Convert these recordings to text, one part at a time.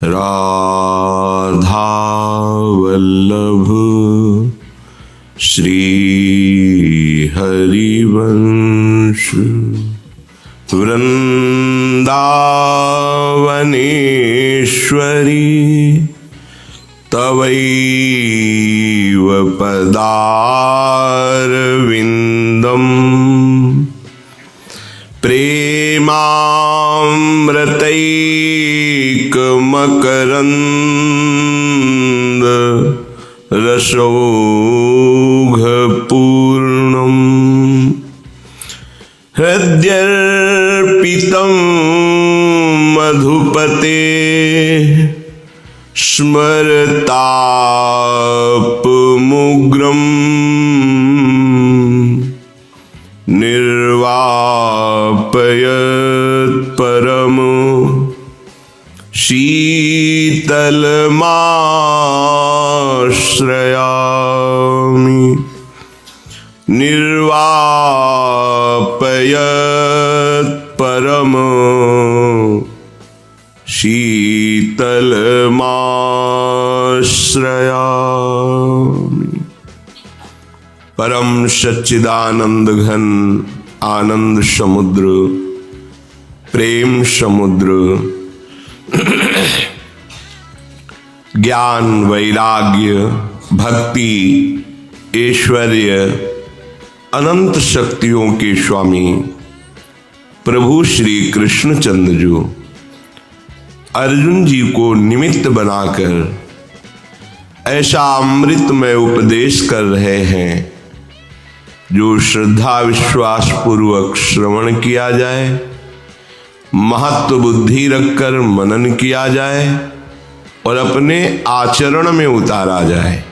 राधा वल्लभ श्री हरिवंश वृंदावनेश्वरी तवैव पदारविंदम प्रेमामृतैकमकरंद रसौघपूर्णम् हृद्यर्पितं मधुपते स्मरतापमुग्रम् निर्वापयत् परम शीतलमाश्रयामि निर्वापयत् परम शीतलमाश्रयामि। परम सच्चिदानंद घन आनंद समुद्र प्रेम समुद्र ज्ञान वैराग्य भक्ति ऐश्वर्य अनंत शक्तियों के स्वामी प्रभु श्री कृष्णचंद्र जी अर्जुन जी को निमित्त बनाकर ऐसा अमृतमय उपदेश कर रहे हैं जो श्रद्धा विश्वास पूर्वक श्रवण किया जाए, महत्व बुद्धि रखकर मनन किया जाए और अपने आचरण में उतारा जाए,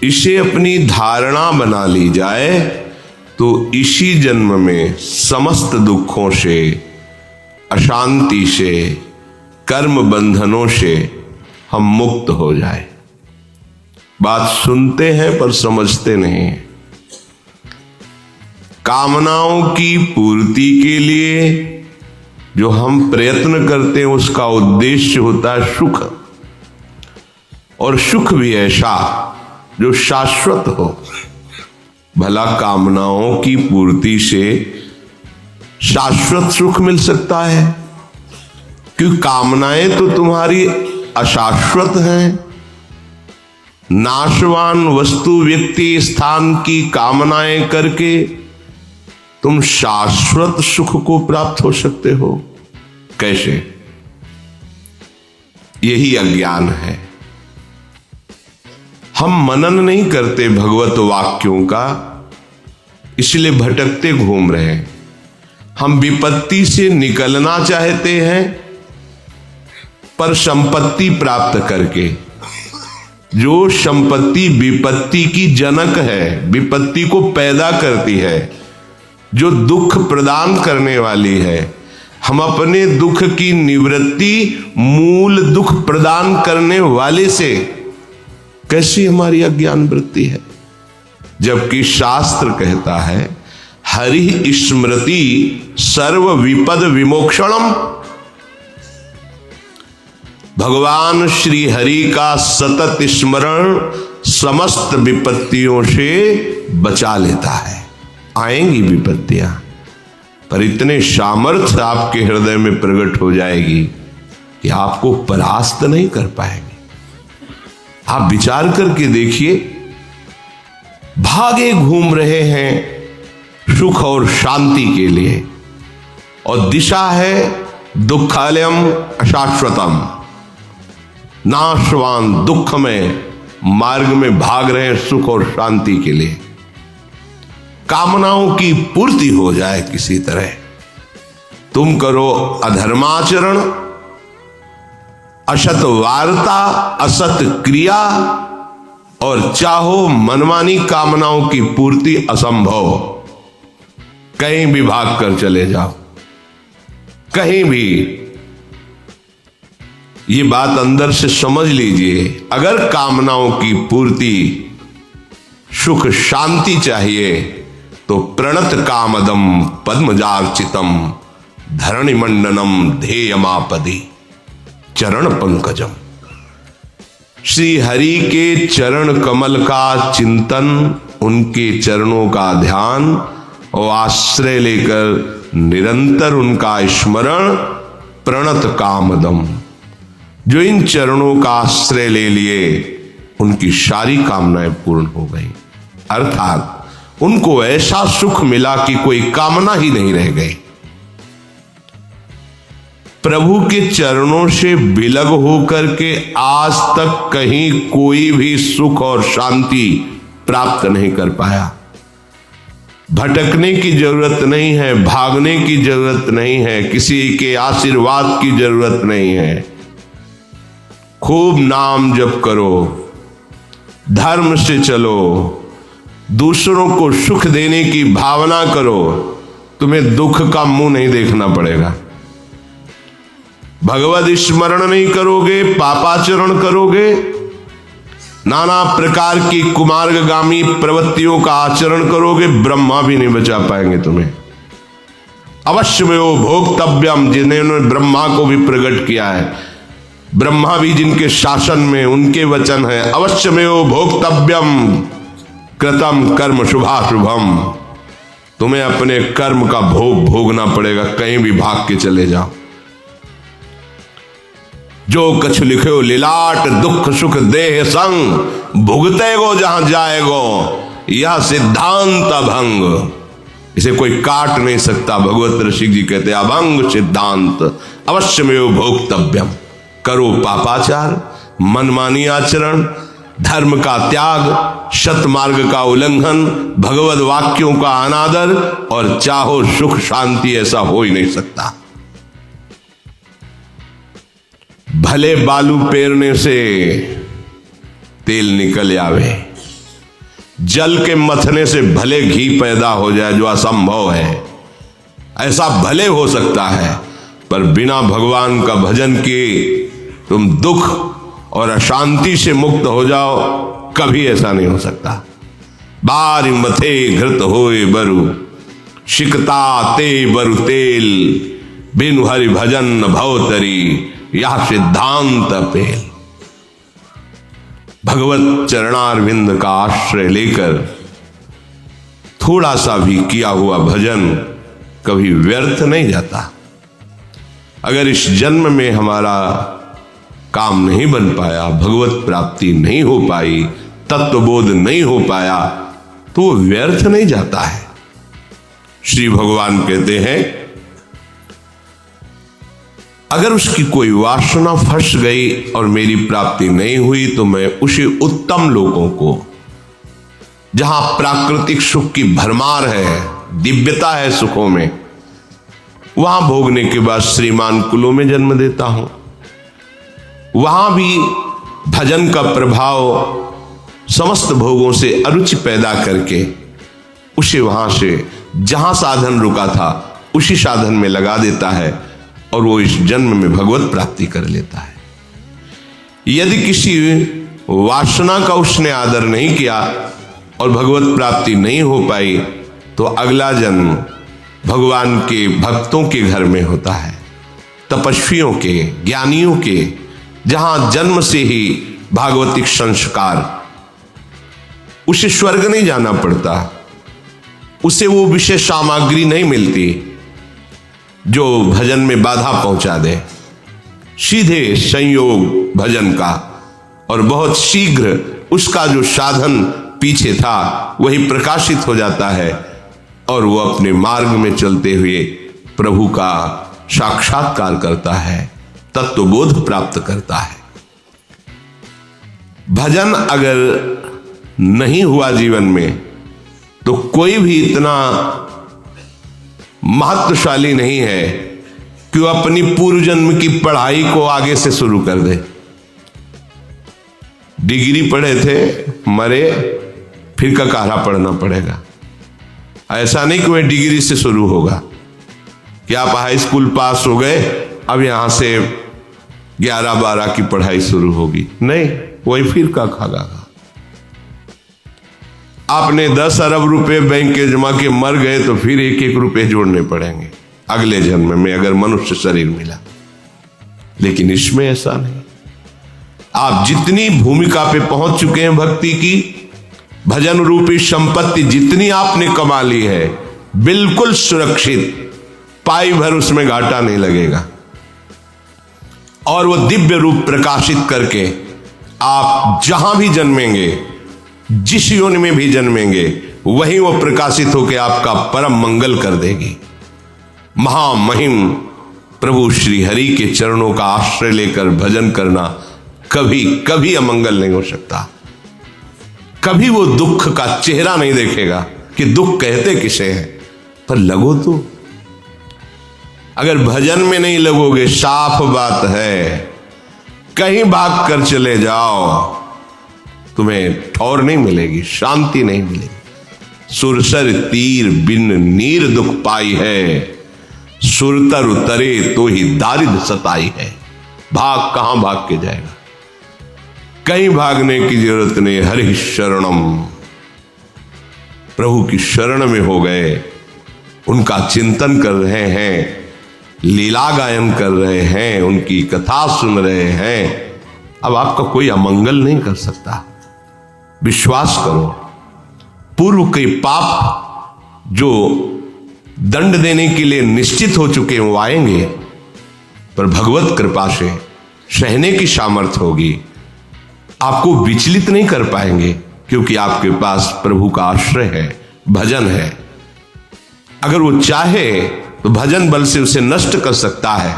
इसे अपनी धारणा बना ली जाए तो इसी जन्म में समस्त दुखों से, अशांति से, कर्म बंधनों से हम मुक्त हो जाए। बात सुनते हैं पर समझते नहीं हैं। कामनाओं की पूर्ति के लिए जो हम प्रयत्न करते हैं उसका उद्देश्य होता है सुख, और सुख भी ऐसा जो शाश्वत हो। भला कामनाओं की पूर्ति से शाश्वत सुख मिल सकता है? क्योंकि कामनाएं तो तुम्हारी अशाश्वत हैं। नाशवान वस्तु व्यक्ति स्थान की कामनाएं करके तुम शाश्वत सुख को प्राप्त हो सकते हो कैसे? यही अज्ञान है। हम मनन नहीं करते भगवत वाक्यों का, इसलिए भटकते घूम रहे हैं। हम विपत्ति से निकलना चाहते हैं पर संपत्ति प्राप्त करके। जो संपत्ति विपत्ति की जनक है, विपत्ति को पैदा करती है, जो दुख प्रदान करने वाली है, हम अपने दुख की निवृत्ति मूल दुख प्रदान करने वाले से कैसी हमारी अज्ञान वृत्ति है? जबकि शास्त्र कहता है हरि स्मृति सर्व विपद विमोक्षणम। भगवान श्री हरि का सतत स्मरण समस्त विपत्तियों से बचा लेता है। आएंगी विपत्तियां पर इतने सामर्थ्य आपके हृदय में प्रकट हो जाएगी कि आपको परास्त नहीं कर पाएंगे। आप विचार करके देखिए, भागे घूम रहे हैं सुख और शांति के लिए, और दिशा है दुखालयम अशाश्वतम। नाशवान दुख में मार्ग में भाग रहे हैं सुख और शांति के लिए। कामनाओं की पूर्ति हो जाए किसी तरह। तुम करो अधर्माचरण, असत वार्ता, असत क्रिया, और चाहो मनमानी कामनाओं की पूर्ति असंभव। कहीं भी भाग कर चले जाओ, कहीं भी। ये बात अंदर से समझ लीजिए। अगर कामनाओं की पूर्ति, सुख शांति चाहिए तो प्रणत कामदम पद्मजार्चितम धरणिमंडनम ध्येयमापदि। चरण पंकजम। श्री हरि के चरण कमल का चिंतन, उनके चरणों का ध्यान और आश्रय लेकर निरंतर उनका स्मरण, प्रणत कामदम। जो इन चरणों का आश्रय ले लिए उनकी सारी कामनाएं पूर्ण हो गई, अर्थात उनको ऐसा सुख मिला कि कोई कामना ही नहीं रह गई। प्रभु के चरणों से विलग होकर के आज तक कहीं कोई भी सुख और शांति प्राप्त नहीं कर पाया। भटकने की जरूरत नहीं है, भागने की जरूरत नहीं है, किसी के आशीर्वाद की जरूरत नहीं है। खूब नाम जप करो, धर्म से चलो, दूसरों को सुख देने की भावना करो, तुम्हें दुख का मुंह नहीं देखना पड़ेगा। भगवत स्मरण नहीं करोगे, पापाचरण करोगे, नाना प्रकार की कुमार्गगामी प्रवृत्तियों का आचरण करोगे, ब्रह्मा भी नहीं बचा पाएंगे तुम्हें। अवश्य में वो भोक्तव्यम, जिन्होंने ब्रह्मा को भी प्रकट किया है, ब्रह्मा भी जिनके शासन में उनके वचन है, अवश्य में वो भोक्तव्यम कृतम कर्म शुभाशुभम। तुम्हें अपने कर्म का भोग भोगना पड़ेगा, कहीं भी भाग के चले जाओ। जो कछु लिखो लिलाट, दुख सुख देह संग, भुगते गो जहां जाएगो, यह सिद्धांत अभंग। इसे कोई काट नहीं सकता। भगवत ऋषि जी कहते अभंग सिद्धांत अवश्य में भोक्तव्यम। करो पापाचार, मनमानी आचरण, धर्म का त्याग, सतमार्ग का उल्लंघन, भगवत वाक्यों का अनादर, और चाहो सुख शांति, ऐसा हो ही नहीं सकता। भले बालू पेरने से तेल निकल आवे, जल के मथने से भले घी पैदा हो जाए, जो असंभव है, ऐसा भले हो सकता है, पर बिना भगवान का भजन किए तुम दुख और अशांति से मुक्त हो जाओ, कभी ऐसा नहीं हो सकता। बारी मथे घृत होए बरु, शिकता ते बरु तेल, बिनु हरि भजन भवतरी, यह सिद्धांत पेल। भगवत चरणारविंद का आश्रय लेकर थोड़ा सा भी किया हुआ भजन कभी व्यर्थ नहीं जाता। अगर इस जन्म में हमारा काम नहीं बन पाया, भगवत प्राप्ति नहीं हो पाई, तत्वबोध नहीं हो पाया, तो वो व्यर्थ नहीं जाता है। श्री भगवान कहते हैं अगर उसकी कोई वासना फंस गई और मेरी प्राप्ति नहीं हुई, तो मैं उसे उत्तम लोगों को, जहां प्राकृतिक सुख की भरमार है, दिव्यता है सुखों में, वहां भोगने के बाद श्रीमान कुलों में जन्म देता हूं। वहां भी भजन का प्रभाव समस्त भोगों से अरुचि पैदा करके उसे वहां से जहां साधन रुका था उसी साधन में लगा देता है, और वो इस जन्म में भगवत प्राप्ति कर लेता है। यदि किसी वासना का उसने आदर नहीं किया और भगवत प्राप्ति नहीं हो पाई, तो अगला जन्म भगवान के भक्तों के घर में होता है, तपस्वियों के, ज्ञानियों के, जहां जन्म से ही भागवतिक संस्कार, उसे स्वर्ग नहीं जाना पड़ता, उसे वो विशेष सामग्री नहीं मिलती जो भजन में बाधा पहुंचा दे। सीधे संयोग भजन का, और बहुत शीघ्र उसका जो साधन पीछे था वही प्रकाशित हो जाता है, और वो अपने मार्ग में चलते हुए प्रभु का साक्षात्कार करता है, तत्वबोध प्राप्त करता है। भजन अगर नहीं हुआ जीवन में, तो कोई भी इतना महत्वशाली नहीं है कि वो अपनी पूर्व जन्म की पढ़ाई को आगे से शुरू कर दे। डिग्री पढ़े थे, मरे, फिर ककारा पढ़ना पड़ेगा। ऐसा नहीं कि वह डिग्री से शुरू होगा कि आप हाई स्कूल पास हो गए, अब यहां से 11-12 की पढ़ाई शुरू होगी। नहीं, वही फिर का खागा। आपने 10 अरब रुपए बैंक के जमा के मर गए, तो फिर 1-1 रुपए जोड़ने पड़ेंगे अगले जन्म में, अगर मनुष्य शरीर मिला। लेकिन इसमें ऐसा नहीं। आप जितनी भूमिका पे पहुंच चुके हैं भक्ति की, भजन रूपी संपत्ति जितनी आपने कमा ली है, बिल्कुल सुरक्षित, पाई भर उसमें घाटा नहीं लगेगा। और वो दिव्य रूप प्रकाशित करके आप जहां भी जन्मेंगे, जिस योनि में भी जन्मेंगे, वहीं वो प्रकाशित होकर आपका परम मंगल कर देगी। महामहिम प्रभु श्री हरि के चरणों का आश्रय लेकर भजन करना कभी कभी अमंगल नहीं हो सकता। कभी वो दुख का चेहरा नहीं देखेगा कि दुख कहते किसे हैं, पर लगो तो। अगर भजन में नहीं लगोगे, साफ बात है कहीं भाग कर चले जाओ, तुम्हें ठौर नहीं मिलेगी, शांति नहीं मिलेगी। सुरसर तीर बिन नीर दुख पाई है, सुरतर उतरे तो ही दारिद सताई है। भाग कहां भाग के जाएगा, कहीं भागने की जरूरत नहीं। हरि शरणम, प्रभु की शरण में हो गए, उनका चिंतन कर रहे हैं, लीला गायन कर रहे हैं, उनकी कथा सुन रहे हैं, अब आपका कोई अमंगल नहीं कर सकता। विश्वास करो, पूर्व के पाप जो दंड देने के लिए निश्चित हो चुके हैं वो आएंगे, पर भगवत कृपा से सहने की सामर्थ्य होगी। आपको विचलित नहीं कर पाएंगे, क्योंकि आपके पास प्रभु का आश्रय है, भजन है। अगर वो चाहे तो भजन बल से उसे नष्ट कर सकता है,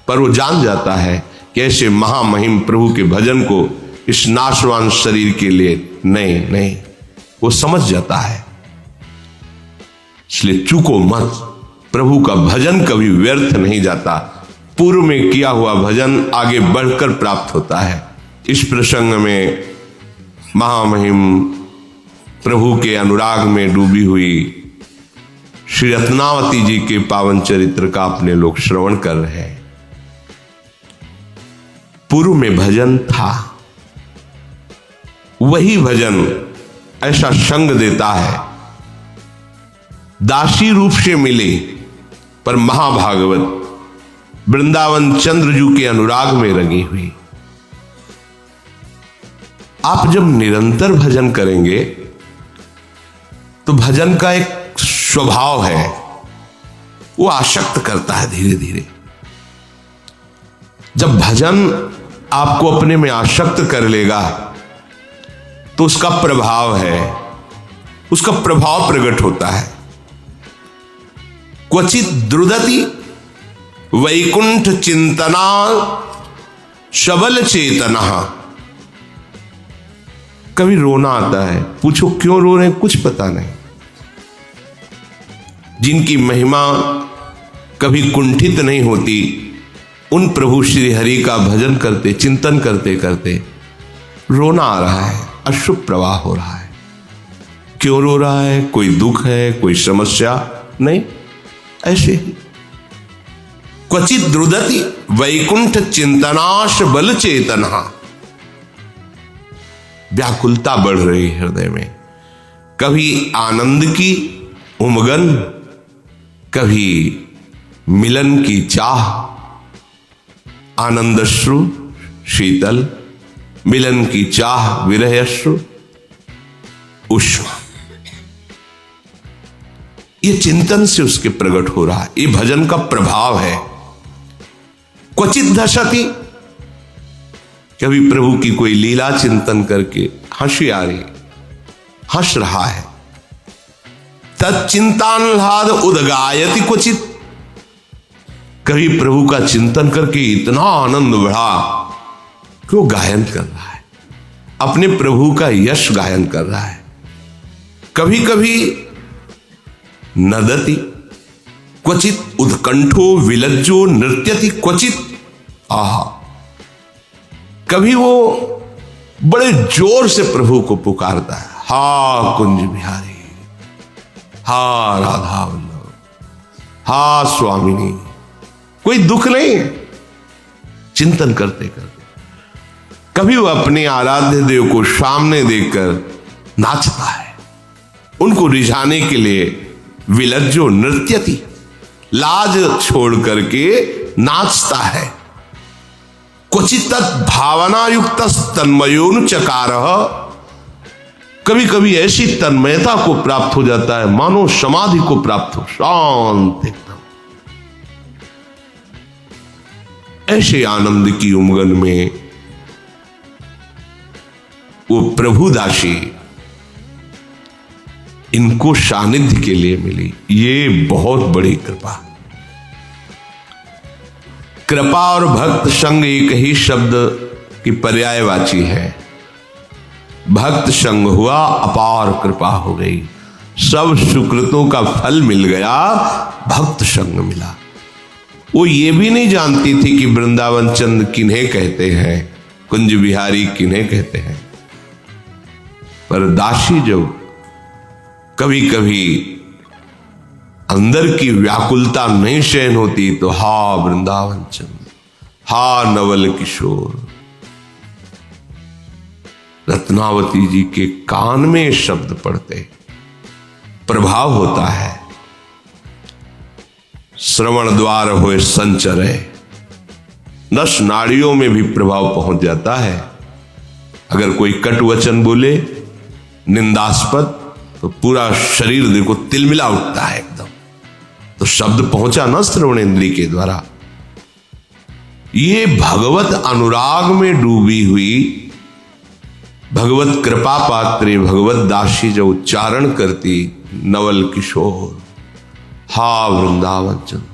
पर वो जान जाता है कि ऐसे महामहिम प्रभु के भजन को इस नाशवान शरीर के लिए नहीं, वो समझ जाता है। इसलिए चूको मत, प्रभु का भजन कभी व्यर्थ नहीं जाता। पूर्व में किया हुआ भजन आगे बढ़कर प्राप्त होता है। इस प्रसंग में महामहिम प्रभु के अनुराग में डूबी हुई श्री रत्नावती जी के पावन चरित्र का अपने लोग श्रवण कर रहे हैं। पूर्व में भजन था, वही भजन ऐसा संग देता है, दासी रूप से मिले, पर महाभागवत वृंदावन चंद्रजू के अनुराग में रंगी हुई। आप जब निरंतर भजन करेंगे तो भजन का एक स्वभाव है, वो आसक्त करता है धीरे धीरे। जब भजन आपको अपने में आसक्त कर लेगा तो उसका प्रभाव है, उसका प्रभाव प्रकट होता है। क्वचित द्रुदति वैकुंठ चिंतना सबल चेतना। कभी रोना आता है, पूछो क्यों रो रहे हैं, कुछ पता नहीं। जिनकी महिमा कभी कुंठित नहीं होती, उन प्रभु श्री हरि का भजन करते, चिंतन करते करते रोना आ रहा है, अश्रु प्रवाह हो रहा है। क्यों रो रहा है, कोई दुख है, कोई समस्या नहीं, ऐसे ही। क्वचित द्रुदति वैकुंठ चिंतनाश बल चेतना। व्याकुलता बढ़ रही हृदय में, कभी आनंद की उमगन, कभी मिलन की चाह। आनंदश्रु शीतल, मिलन की चाह विरह अश्रु उष्ण। ये चिंतन से उसके प्रकट हो रहा है, ये भजन का प्रभाव है। क्वचित धसति, कभी प्रभु की कोई लीला चिंतन करके हंसी आ रही, हंस रहा है। तच्चिंतान्लाद उदगायति क्वचित, कभी प्रभु का चिंतन करके इतना आनंद बढ़ा कि वो गायन कर रहा है, अपने प्रभु का यश गायन कर रहा है। कभी कभी नदति क्वचित उत्कंठो विलज्जो नृत्यति क्वचित। आहा, कभी वो बड़े जोर से प्रभु को पुकारता है, हा कुंज बिहारी, हा राधा वल्लभ, हा स्वामिनी। कोई दुख नहीं है, चिंतन करते करते। कभी वो अपने आराध्य देव को सामने देखकर नाचता है, उनको रिझाने के लिए विलज्जो नृत्यति, लाज छोड़ करके नाचता है। क्वचित भावना युक्त तन्मयोनु चकार, कभी कभी ऐसी तन्मयता को प्राप्त हो जाता है मानो समाधि को प्राप्त हो, शांत एकदम। ऐसे आनंद की उमंग में वो प्रभु दासी इनको सानिध्य के लिए मिली। ये बहुत बड़ी कृपा। कृपा और भक्त संग एक ही शब्द की पर्यायवाची है। भक्त संग हुआ, अपार कृपा हो गई, सब सुकृतों का फल मिल गया, भक्त संग मिला। वो ये भी नहीं जानती थी कि वृंदावन चंद किन्हें कहते हैं, कुंज बिहारी किन्हें कहते हैं। पर दासी जब कभी कभी अंदर की व्याकुलता नहीं सहन होती तो हा वृंदावन चंद, हा नवल किशोर, रत्नावती जी के कान में शब्द पड़ते प्रभाव होता है। श्रवण द्वार होए संचरे, नस नाड़ियों में भी प्रभाव पहुंच जाता है। अगर कोई कटु वचन बोले निंदास्पद तो पूरा शरीर देखो तिलमिला उठता है एकदम। तो शब्द पहुंचा ना श्रवण इंद्री के द्वारा। ये भगवत अनुराग में डूबी हुई भगवत कृपा पात्रे भगवत दासी जो उच्चारण करती नवल किशोर, हा वृंदावन चंद,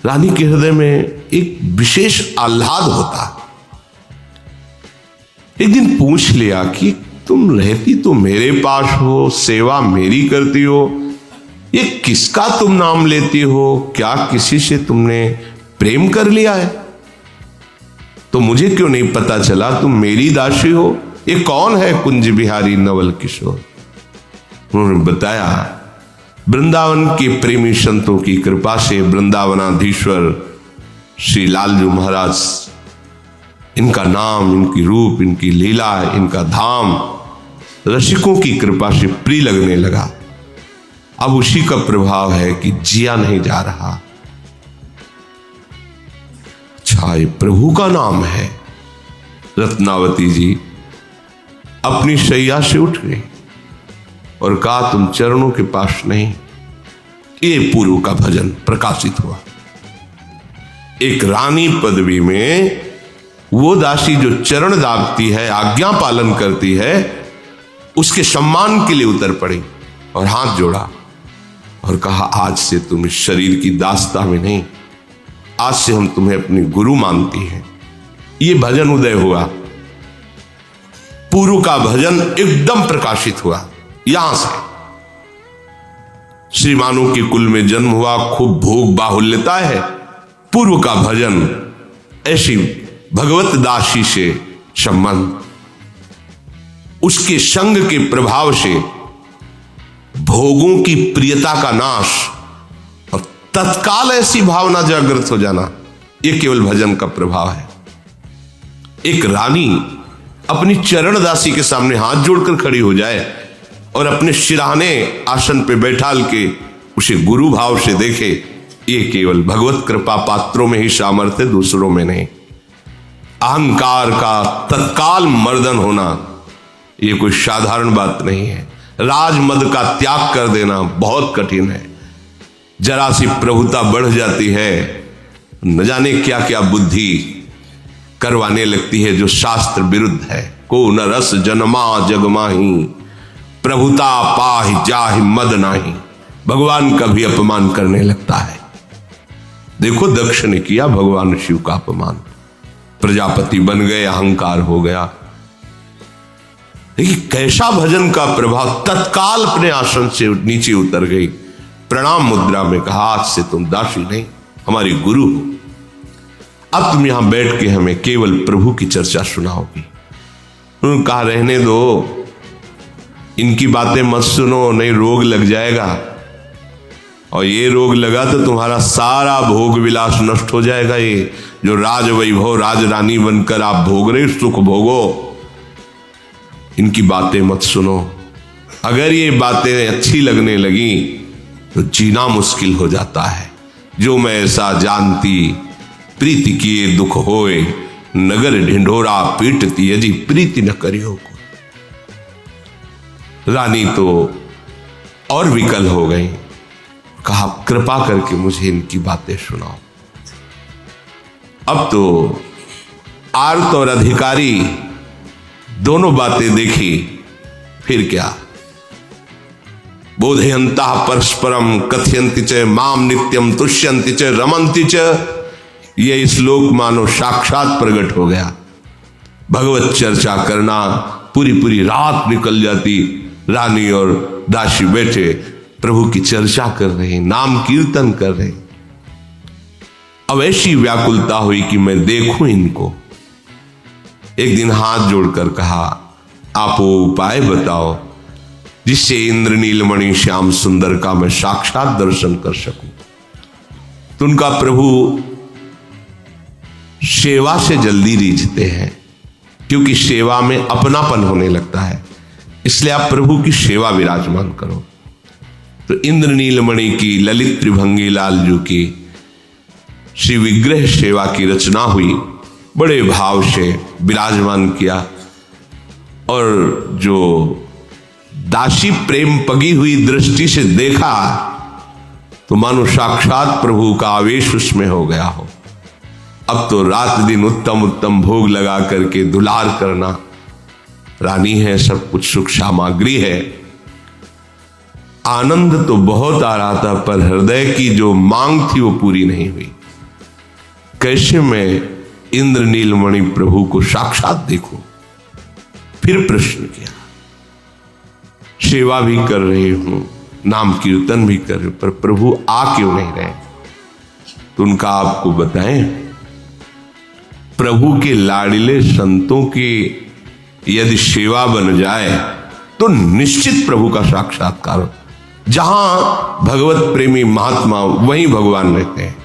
रानी के हृदय में एक विशेष आह्लाद होता। एक दिन पूछ लिया कि तुम रहती तो मेरे पास हो, सेवा मेरी करती हो, ये किसका तुम नाम लेती हो? क्या किसी से तुमने प्रेम कर लिया है? तो मुझे क्यों नहीं पता चला तुम मेरी दासी हो? ये कौन है कुंज बिहारी नवल किशोर? उन्होंने बताया, वृंदावन के प्रेमी संतों की कृपा से वृंदावनाधीश्वर श्री लालजू महाराज, इनका नाम, इनकी रूप, इनकी लीला, इनका धाम रसिकों की कृपा से प्रिय लगने लगा। अब उसी का प्रभाव है कि जिया नहीं जा रहा। अच्छा, ये प्रभु का नाम है। रत्नावती जी अपनी शैया से उठ गई और कहा, तुम चरणों के पास नहीं। ये पूर्व का भजन प्रकाशित हुआ। एक रानी पदवी में वो दासी जो चरण दागती है, आज्ञा पालन करती है, उसके सम्मान के लिए उतर पड़ी और हाथ जोड़ा और कहा, आज से तुम इस शरीर की दासता में नहीं, आज से हम तुम्हें अपनी गुरु मानती हैं। ये भजन उदय हुआ। पूर्व का भजन एकदम प्रकाशित हुआ। यहां से श्रीमानों के कुल में जन्म हुआ, खूब भोग बाहुल्यता है। पूर्व का भजन ऐसी भगवत दासी से संबंध, उसके संग के प्रभाव से भोगों की प्रियता का नाश और तत्काल ऐसी भावना जागृत हो जाना, यह केवल भजन का प्रभाव है। एक रानी अपनी चरण दासी के सामने हाथ जोड़कर खड़ी हो जाए और अपने शिराने आसन पे बैठाल के उसे गुरु भाव से देखे, ये केवल भगवत कृपा पात्रों में ही सामर्थ्य, दूसरों में नहीं। अहंकार का तत्काल मर्दन होना ये कोई साधारण बात नहीं है। राजमद का त्याग कर देना बहुत कठिन है। जरा सी प्रभुता बढ़ जाती है, न जाने क्या क्या बुद्धि करवाने लगती है जो शास्त्र विरुद्ध है। को न रस जन्मा जगमाही, प्रभुता पाहि जाहि मद नाही। भगवान का भी अपमान करने लगता है। देखो, दक्ष ने किया भगवान शिव का अपमान, प्रजापति बन गए, अहंकार हो गया। लेकिन कैसा भजन का प्रभाव, तत्काल अपने आसन से नीचे उतर गई, प्रणाम मुद्रा में कहा, आज से तुम दासी नहीं, हमारी गुरु हो। अब तुम यहां बैठ के हमें केवल प्रभु की चर्चा सुनाओगी। उन्होंने कहा, रहने दो, इनकी बातें मत सुनो, नहीं रोग लग जाएगा, और ये रोग लगा तो तुम्हारा सारा भोग विलास नष्ट हो जाएगा। ये जो राज वैभव, राज रानी बनकर आप भोग रहे, सुख भोगो, इनकी बातें मत सुनो। अगर ये बातें अच्छी लगने लगी तो जीना मुश्किल हो जाता है। जो मैं ऐसा जानती, प्रीति किए दुख होए, नगर ढिंढोरा पीटती यदि प्रीति न करियो को। रानी तो और विकल हो गई। कहा कृपा करके मुझे इनकी बातें सुनाओ। अब तो आर्त और अधिकारी दोनों बातें देखी, फिर क्या। बोधयंता परस्परम कथयंति च माम नित्यम तुष्यंति च रमंति च। यह श्लोक मानो साक्षात प्रकट हो गया। भगवत चर्चा करना पूरी पूरी रात निकल जाती। रानी और दासी बैठे प्रभु की चर्चा कर रहे, नाम कीर्तन कर रहे। अब ऐसी व्याकुलता हुई कि मैं देखूं इनको। एक दिन हाथ जोड़कर कहा आप वो उपाय बताओ जिससे इंद्र नीलमणि श्याम सुंदर का मैं साक्षात दर्शन कर सकूं। तो उनका प्रभु सेवा से जल्दी रीझते हैं, क्योंकि सेवा में अपनापन होने लगता है, इसलिए आप प्रभु की सेवा विराजमान करो। तो इंद्र नीलमणि की ललित त्रिभंगी लालजू की श्री विग्रह सेवा की रचना हुई। बड़े भाव से विराजमान किया और जो दासी प्रेम पगी हुई दृष्टि से देखा तो मानो साक्षात प्रभु का आवेश उसमें हो गया हो। अब तो रात दिन उत्तम उत्तम भोग लगा करके दुलार करना। रानी है, सब कुछ सुख सामग्री है, आनंद तो बहुत आ रहा था, पर हृदय की जो मांग थी वो पूरी नहीं हुई। कैसे मैं इंद्र नीलमणि प्रभु को साक्षात देखूं। फिर प्रश्न किया, सेवा भी कर रही हूं, नाम कीर्तन भी कर रही हूं, पर प्रभु आ क्यों नहीं रहे। तो उनका आपको बताएं, प्रभु के लाडिले संतों की यदि सेवा बन जाए तो निश्चित प्रभु का साक्षात्कार हो। जहां भगवत प्रेमी महात्मा वहीं भगवान रहते हैं।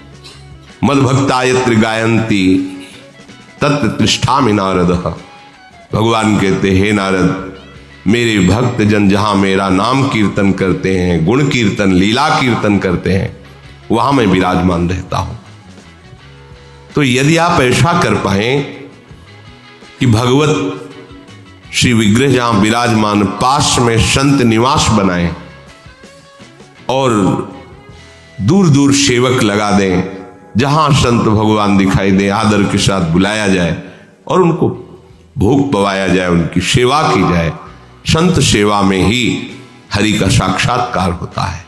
मद भक्ता यत्र गायंती तत्र तिष्ठामि नारद। भगवान कहते हे नारद, मेरे भक्त जन जहां मेरा नाम कीर्तन करते हैं, गुण कीर्तन लीला कीर्तन करते हैं, वहां मैं विराजमान रहता हूं। तो यदि आप ऐसा कर पाए कि भगवत श्री विग्रह जहां विराजमान पास में संत निवास बनाए और दूर दूर सेवक लगा दें, जहां संत भगवान दिखाई दे आदर के साथ बुलाया जाए और उनको भोग पवाया जाए, उनकी सेवा की जाए। संत सेवा में ही हरि का साक्षात्कार होता है।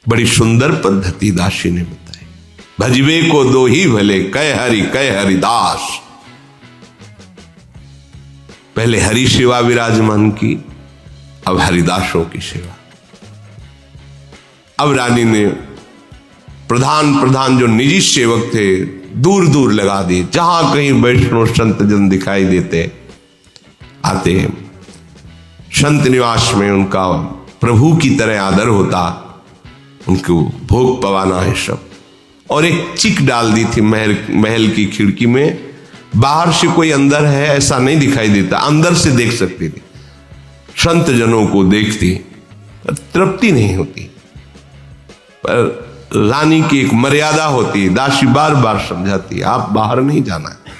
बड़ी सुंदर पद्धति दासी ने बताई। भजवे को दो ही भले, कह हरिदास। पहले हरि सेवा विराजमान की, अब हरिदासों की सेवा। अब रानी ने प्रधान जो निजी सेवक थे दूर दूर लगा दिए। जहां कहीं वैष्णव संत जन दिखाई देते आते हैं, संत निवास में उनका प्रभु की तरह आदर होता, उनको भोग पवाना है सब। और एक चिक डाल दी थी महल की खिड़की में। बाहर से कोई अंदर है ऐसा नहीं दिखाई देता, अंदर से देख सकती थी। संत जनों को देखती, तृप्ति नहीं होती। पर रानी की एक मर्यादा होती, दासी बार बार समझाती, आप बाहर नहीं जाना है।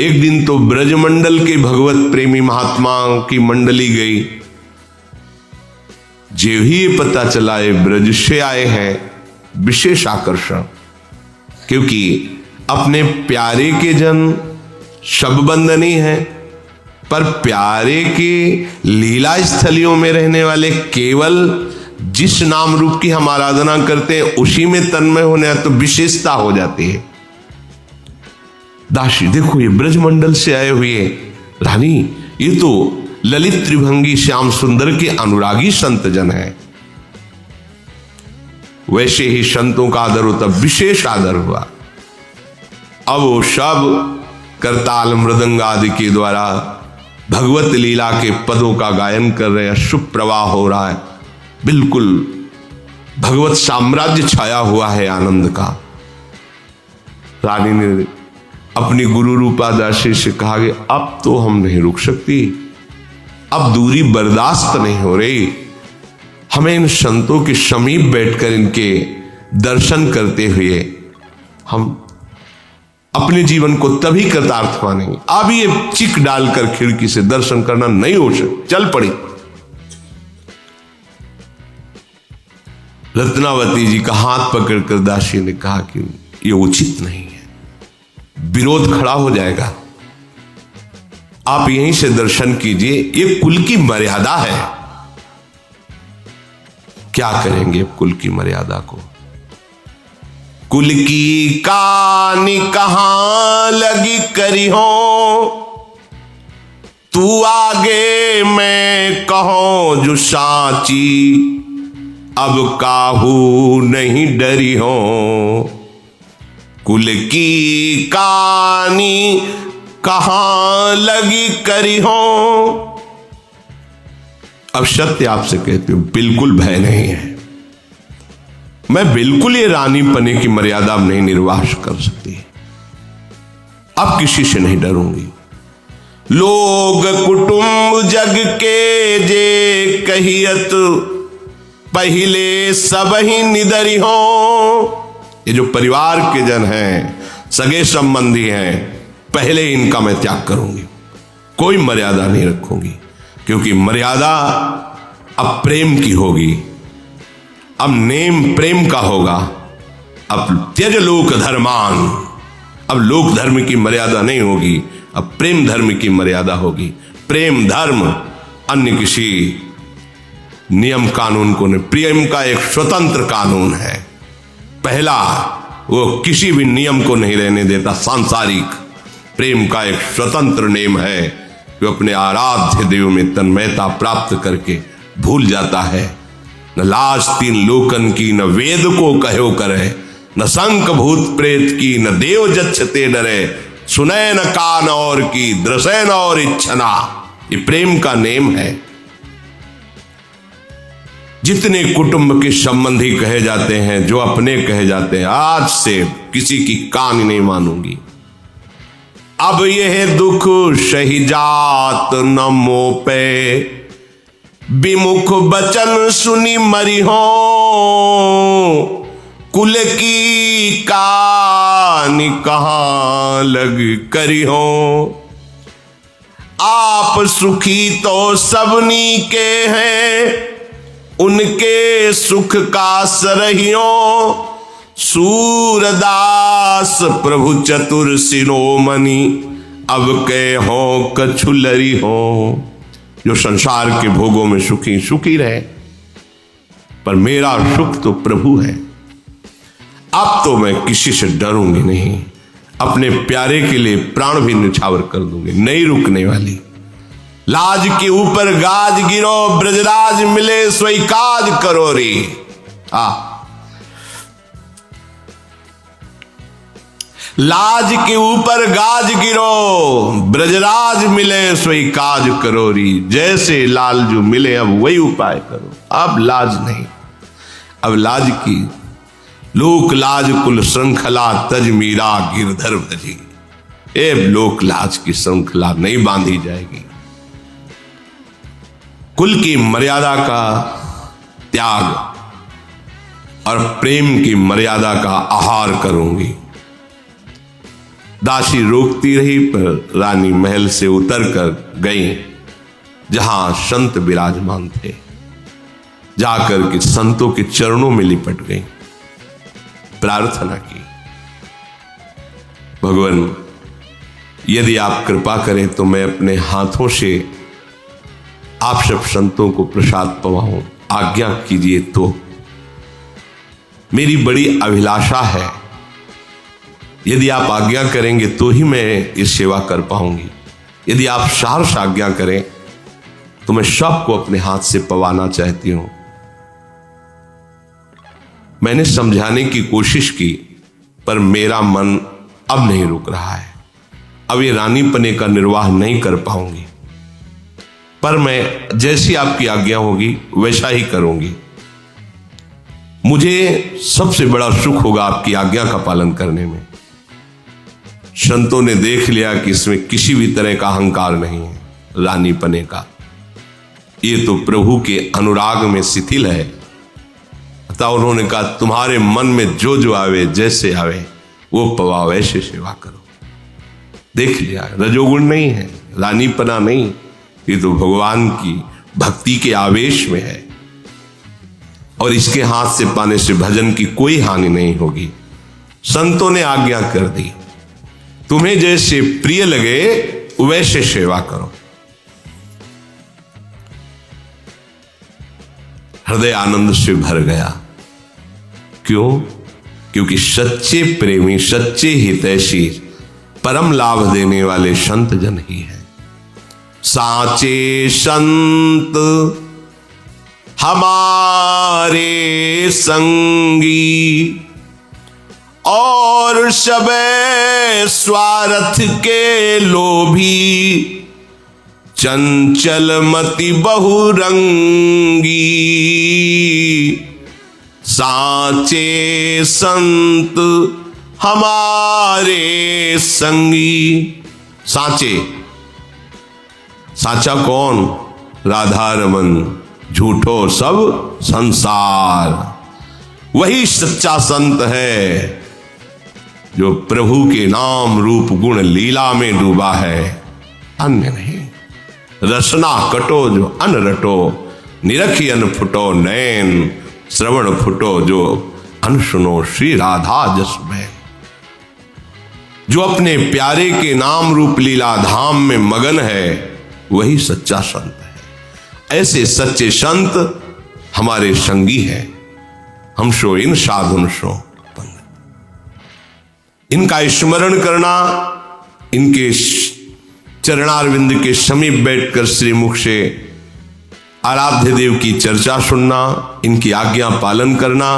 एक दिन तो ब्रजमंडल के भगवत प्रेमी महात्माओं की मंडली गई। जो ही ये पता चला ये ब्रज से आए हैं, विशेष आकर्षण, क्योंकि अपने प्यारे के जन सब बंधनी है, पर प्यारे के लीला स्थलियों में रहने वाले केवल जिस नाम रूप की हम आराधना करते हैं उसी में तन्मय होने तो विशेषता हो जाती है। दासी देखो ये ब्रजमंडल से आए हुए रानी, ये तो ललित त्रिभंगी श्याम सुंदर के अनुरागी संत जन है। वैसे ही संतों का आदर होता, विशेष आदर हुआ। अब वो सब करताल मृदंग आदि के द्वारा भगवत लीला के पदों का गायन कर रहे हैं। शुभ प्रवाह हो रहा है, बिल्कुल भगवत साम्राज्य छाया हुआ है आनंद का। रानी ने अपनी गुरु रूपा दासी से कहा कि अब तो हम नहीं रुक सकती, अब दूरी बर्दाश्त नहीं हो रही, हमें इन संतों के समीप बैठकर इनके दर्शन करते हुए हम अपने जीवन को तभी कृतार्थ मानेंगे। अब ये चिक डालकर खिड़की से दर्शन करना नहीं हो सकता, चल पड़ी। रत्नावती जी का हाथ पकड़कर दासी ने कहा कि ये उचित नहीं है, विरोध खड़ा हो जाएगा, आप यहीं से दर्शन कीजिए, ये कुल की मर्यादा है। क्या करेंगे कुल की मर्यादा को? कुल की कानी कहां लगी करी हो, तू आगे मैं कहो जो साची, अब काहू नहीं डरी हो। कुल की कानी कहां लगी करी हो। अब सत्य आपसे कहती हूं, बिल्कुल भय नहीं है। मैं बिल्कुल ये रानी पने की मर्यादा नहीं निर्वाह कर सकती, अब किसी से नहीं डरूंगी। लोग कुटुंब जग के जे कहियत, पहले सब ही निदरी हो। ये जो परिवार के जन हैं, सगे संबंधी हैं, पहले इनका मैं त्याग करूंगी, कोई मर्यादा नहीं रखूंगी, क्योंकि मर्यादा अब प्रेम की होगी, अब नेम प्रेम का होगा। अब त्यज लोक धर्मान, अब लोक धर्म की मर्यादा नहीं होगी, अब प्रेम धर्म की मर्यादा होगी। प्रेम धर्म अन्य किसी नियम कानून को नहीं, प्रेम का एक स्वतंत्र कानून है। पहला, वो किसी भी नियम को नहीं रहने देता, सांसारिक। प्रेम का एक स्वतंत्र नियम है, जो अपने आराध्य देव में तन्मयता प्राप्त करके भूल जाता है। न लाज तीन लोकन की, न वेद को कहो करे, न शंख भूत प्रेत की, न देव जच्छते डरे, सुने न कान और की, दृशे न और इच्छना। ये प्रेम का नेम है। जितने कुटुंब के संबंधी कहे जाते हैं, जो अपने कहे जाते हैं, आज से किसी की कान नहीं मानूंगी। अब यह दुख सही जात न मोपे, विमुख बचन सुनी मरी हो। कुल की कानी कहां लग करी हो। आप सुखी तो सबनी के हैं, उनके सुख का सरहियों। सूरदास प्रभु चतुर शिरोमणि, अब के हो कछुलरी हो। जो संसार के भोगों में सुखी सुखी रहे, पर मेरा सुख तो प्रभु है। अब तो मैं किसी से डरूंगी नहीं, अपने प्यारे के लिए प्राण भी निछावर कर दूंगी, नहीं रुकने वाली। लाज के ऊपर गाज गिरो, ब्रजराज मिले सोई काज करो रे। लाज के ऊपर गाज गिरो, ब्रजराज मिले सोई काज करोरी। जैसे लालजू मिले अब वही उपाय करो। अब लाज नहीं, अब लाज की लोक लाज कुल श्रृंखला, तज मीरा गिरधर भजी। ए लोक लाज की श्रृंखला नहीं बांधी जाएगी। कुल की मर्यादा का त्याग और प्रेम की मर्यादा का आहार करूंगी। दासी रोकती रही, पर रानी महल से उतरकर गई जहां संत विराजमान थे। जाकर के संतों के चरणों में लिपट गई, प्रार्थना की, भगवान यदि आप कृपा करें तो मैं अपने हाथों से आप सब संतों को प्रसाद पवाऊं, आज्ञा कीजिए। तो मेरी बड़ी अभिलाषा है, यदि आप आज्ञा करेंगे तो ही मैं ये सेवा कर पाऊंगी। यदि आप सहर्ष आज्ञा करें तो मैं सबको अपने हाथ से पवाना चाहती हूं। मैंने समझाने की कोशिश की, पर मेरा मन अब नहीं रुक रहा है। अब ये रानी पने का निर्वाह नहीं कर पाऊंगी, पर मैं जैसी आपकी आज्ञा होगी वैसा ही करूंगी। मुझे सबसे बड़ा सुख होगा आपकी आज्ञा का पालन करने में। संतों ने देख लिया कि इसमें किसी भी तरह का अहंकार नहीं है, रानी पने का। ये तो प्रभु के अनुराग में शिथिल है। अतः उन्होंने कहा, तुम्हारे मन में जो जो आवे, जैसे आवे, वो पवावे से सेवा करो। देख लिया, रजोगुण नहीं है, रानीपना नहीं, ये तो भगवान की भक्ति के आवेश में है। और इसके हाथ से पाने से भजन की कोई हानि नहीं होगी। संतों ने आज्ञा कर दी, तुम्हें जैसे प्रिय लगे वैसे सेवा करो। हृदय आनंद से भर गया। क्यों? क्योंकि सच्चे प्रेमी, सच्चे हितैषी, परम लाभ देने वाले संत जन ही हैं। साचे संत हमारे संगी, और सबे स्वार्थ के लोभी, चंचल मति बहुरंगी। साचे संत हमारे संगी। साचे, साचा कौन? राधा रमन, झूठो सब संसार। वही सच्चा संत है जो प्रभु के नाम रूप गुण लीला में डूबा है, अन्य नहीं। रसना कटो जो अन रटो, निरखी अन फुटो नैन, श्रवण फुटो जो अन सुनो श्री राधा जस में। जो अपने प्यारे के नाम रूप लीला धाम में मगन है, वही सच्चा संत है। ऐसे सच्चे संत हमारे संगी हैं। हम सो इन साधुन सो पंगत। इनका स्मरण करना, इनके चरणारविंद के समीप बैठकर श्रीमुख से आराध्य देव की चर्चा सुनना, इनकी आज्ञा पालन करना,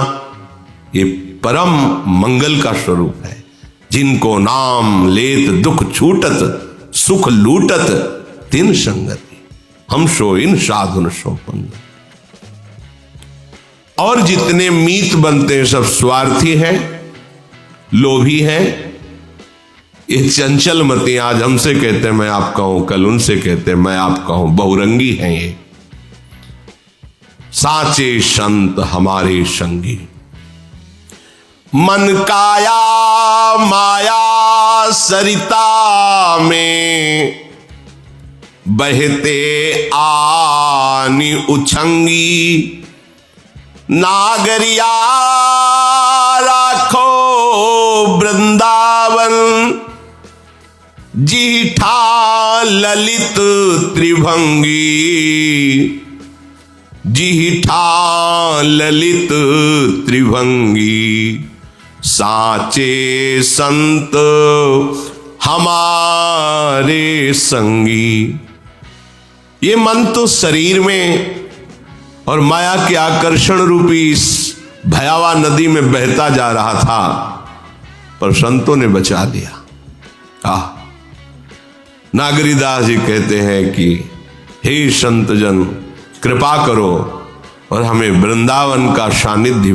ये परम मंगल का स्वरूप है। जिनको नाम लेत दुख छूटत, सुख लूटत तिन संगति, हम सो इन साधुन सो पंगत। और जितने मीत बनते हैं सब स्वार्थी हैं, लोभी हैं। ये चंचल मती आज हमसे कहते हैं मैं आपका हूं, कल उनसे कहते हैं मैं आपका हूं, बहुरंगी हैं ये। साचे संत हमारे संगी। मन काया माया सरिता में, बहते आनी उछंगी। नागरिया राखो वृंदावन, जीठा ललित त्रिभंगी। जीठा ललित त्रिभंगी। साचे संत हमारे संगी। ये मन तो शरीर में और माया के आकर्षण रूपी इस भयावह नदी में बहता जा रहा था, पर संतों ने बचा दिया। नागरीदास जी कहते हैं कि हे संतजन, कृपा करो और हमें वृंदावन का सानिध्य,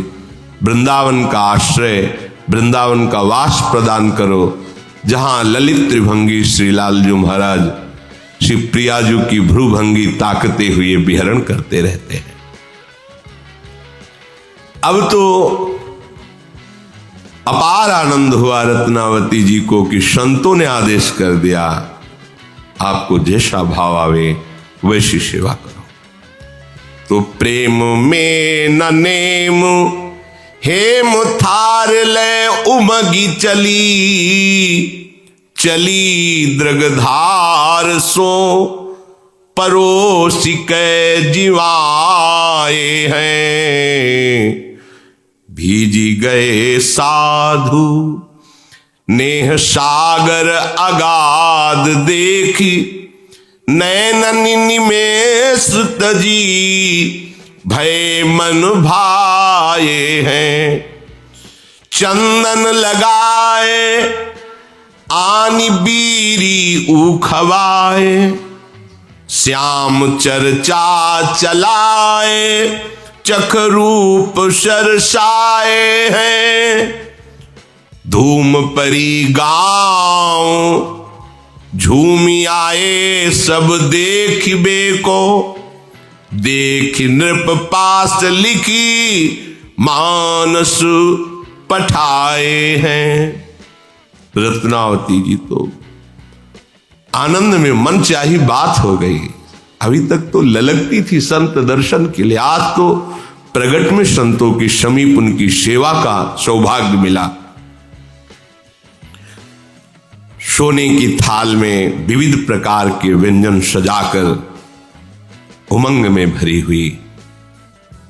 वृंदावन का आश्रय, वृंदावन का वास प्रदान करो, जहां ललित त्रिभंगी श्री लालजू महाराज श्री प्रियाजू की भ्रूभंगी ताकते हुए विहरण करते रहते हैं। अब तो अपार आनंद हुआ रत्नावती जी को कि संतों ने आदेश कर दिया, आपको जैसा भाव आवे वैसी सेवा करो। तो प्रेम में न नेम, हेम थार ले उमगी चली। चली दृगधार सो, परोसी के जीवाए हैं। भीजी गए साधु नेह सागर अगाध देखी। नैन निमेष तजी, भय मन भाए हैं। चंदन लगाए आनी बीरी उखवाए। श्याम चर्चा चलाए, चख रूप सरसाए हैं। धूम परी गांव, झूमी आए सब देखिबे को। देख नृप पास लिखी, मानस पठाए हैं। रत्नावती जी तो आनंद में मन चाही बात हो गई। अभी तक तो ललकती थी संत दर्शन के लिए, आज तो प्रगट में संतों की समीप उनकी सेवा का सौभाग्य मिला। सोने की थाल में विविध प्रकार के व्यंजन सजाकर उमंग में भरी हुई,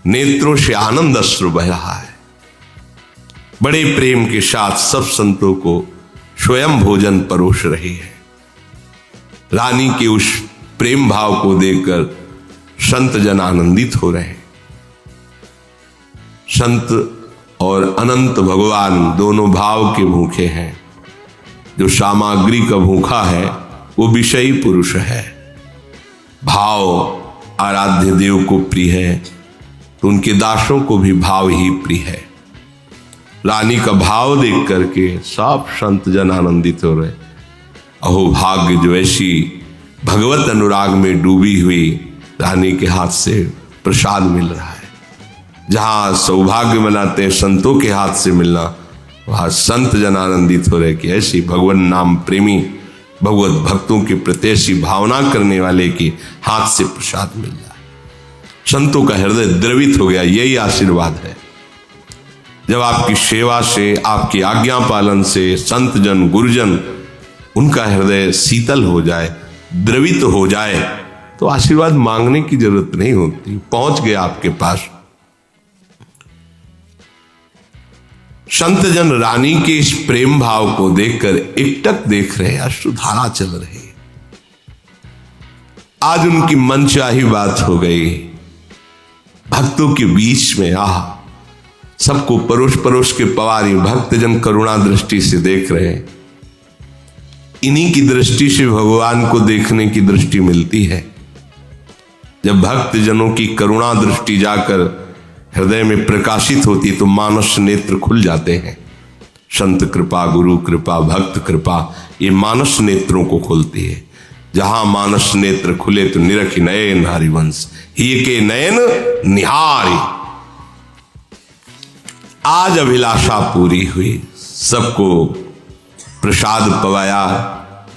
नेत्रों से आनंद अश्रु बह रहा है। बड़े प्रेम के साथ सब संतों को स्वयं भोजन परोस रही है। रानी के उस प्रेम भाव को देखकर संत जन आनंदित हो रहे हैं। संत और अनंत भगवान दोनों भाव के भूखे हैं। जो सामग्री का भूखा है वो विषयी पुरुष है। भाव आराध्य देव को प्रिय है तो उनके दासों को भी भाव ही प्रिय है। रानी का भाव देख करके सब संत जन आनंदित हो रहे। अहो भाग्य जो ऐसी भगवत अनुराग में डूबी हुई रानी के हाथ से प्रसाद मिल रहा है। जहां सौभाग्य मनाते हैं संतों के हाथ से मिलना, वहां संत जन आनंदित हो रहे कि ऐसी भगवान नाम प्रेमी भगवत भक्तों के प्रति ऐसी भावना करने वाले के हाथ से प्रसाद मिल रहा है। संतों का हृदय द्रवित हो गया। यही आशीर्वाद है जब आपकी सेवा से, आपकी आज्ञा पालन से संत जन गुरुजन उनका हृदय शीतल हो जाए, द्रवित हो जाए, तो आशीर्वाद मांगने की जरूरत नहीं होती, पहुंच गया आपके पास। संत जन रानी के इस प्रेम भाव को देखकर एकटक देख रहे, अश्रुधारा चल रही। आज उनकी मनचाही बात हो गई। भक्तों के बीच में सबको परोस परोस के पवारी भक्तजन करुणा दृष्टि से देख रहे हैं। इन्हीं की दृष्टि से भगवान को देखने की दृष्टि मिलती है। जब भक्तजनों की करुणा दृष्टि जाकर हृदय में प्रकाशित होती तो मानस नेत्र खुल जाते हैं। संत कृपा, गुरु कृपा, भक्त कृपा, ये मानस नेत्रों को खोलती है। जहां मानस नेत्र खुले तो निरखि नयन हरिवंश, ये के नयन निहारी। आज अभिलाषा पूरी हुई। सबको प्रसाद पवाया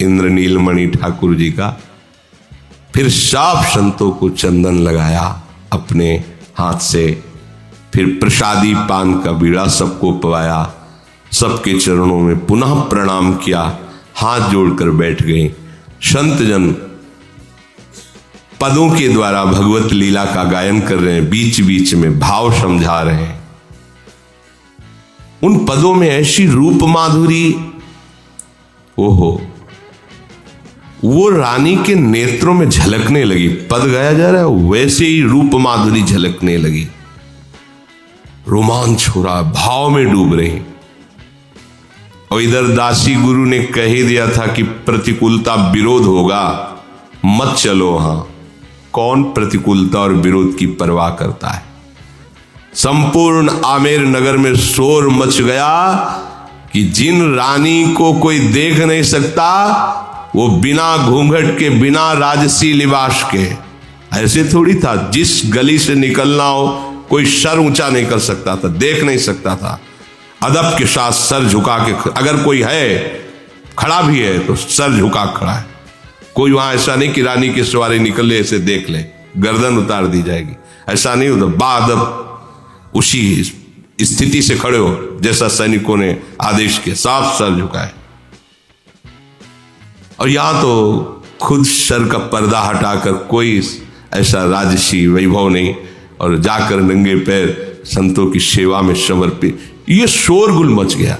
इंद्र नीलमणि ठाकुर जी का। फिर सब संतों को चंदन लगाया अपने हाथ से। फिर प्रसादी पान का बीड़ा सबको पवाया। सबके चरणों में पुनः प्रणाम किया, हाथ जोड़कर बैठ गए। संत जन पदों के द्वारा भगवत लीला का गायन कर रहे हैं, बीच बीच में भाव समझा रहे हैं। उन पदों में ऐसी रूप माधुरी, ओहो, वो रानी के नेत्रों में झलकने लगी। पद गाया जा रहा है वैसे ही रूप माधुरी झलकने लगी। रोमांच हो रहा, भाव में डूब रही। और इधर दासी गुरु ने कह ही दिया था कि प्रतिकूलता विरोध होगा, मत चलो वहां। कौन प्रतिकूलता और विरोध की परवाह करता है। संपूर्ण आमेर नगर में शोर मच गया कि जिन रानी को कोई देख नहीं सकता वो बिना घूंघट के, बिना राजसी लिबास के। ऐसे थोड़ी था जिस गली से निकलना हो कोई सर ऊंचा नहीं कर सकता था, देख नहीं सकता था। अदब के साथ सर झुका के, अगर कोई है खड़ा भी है तो सर झुका खड़ा है। कोई वहां ऐसा नहीं कि रानी की सवारी निकले ऐसे देख ले, गर्दन उतार दी जाएगी, ऐसा नहीं होता। बाअदब उसी स्थिति से खड़े हो जैसा सैनिकों ने आदेश किया, साफ सर झुकाए। और यहां तो खुद सर का पर्दा हटाकर कोई ऐसा राजसी वैभव नहीं, और जाकर नंगे पैर संतों की सेवा में समर्पित। ये शोरगुल मच गया।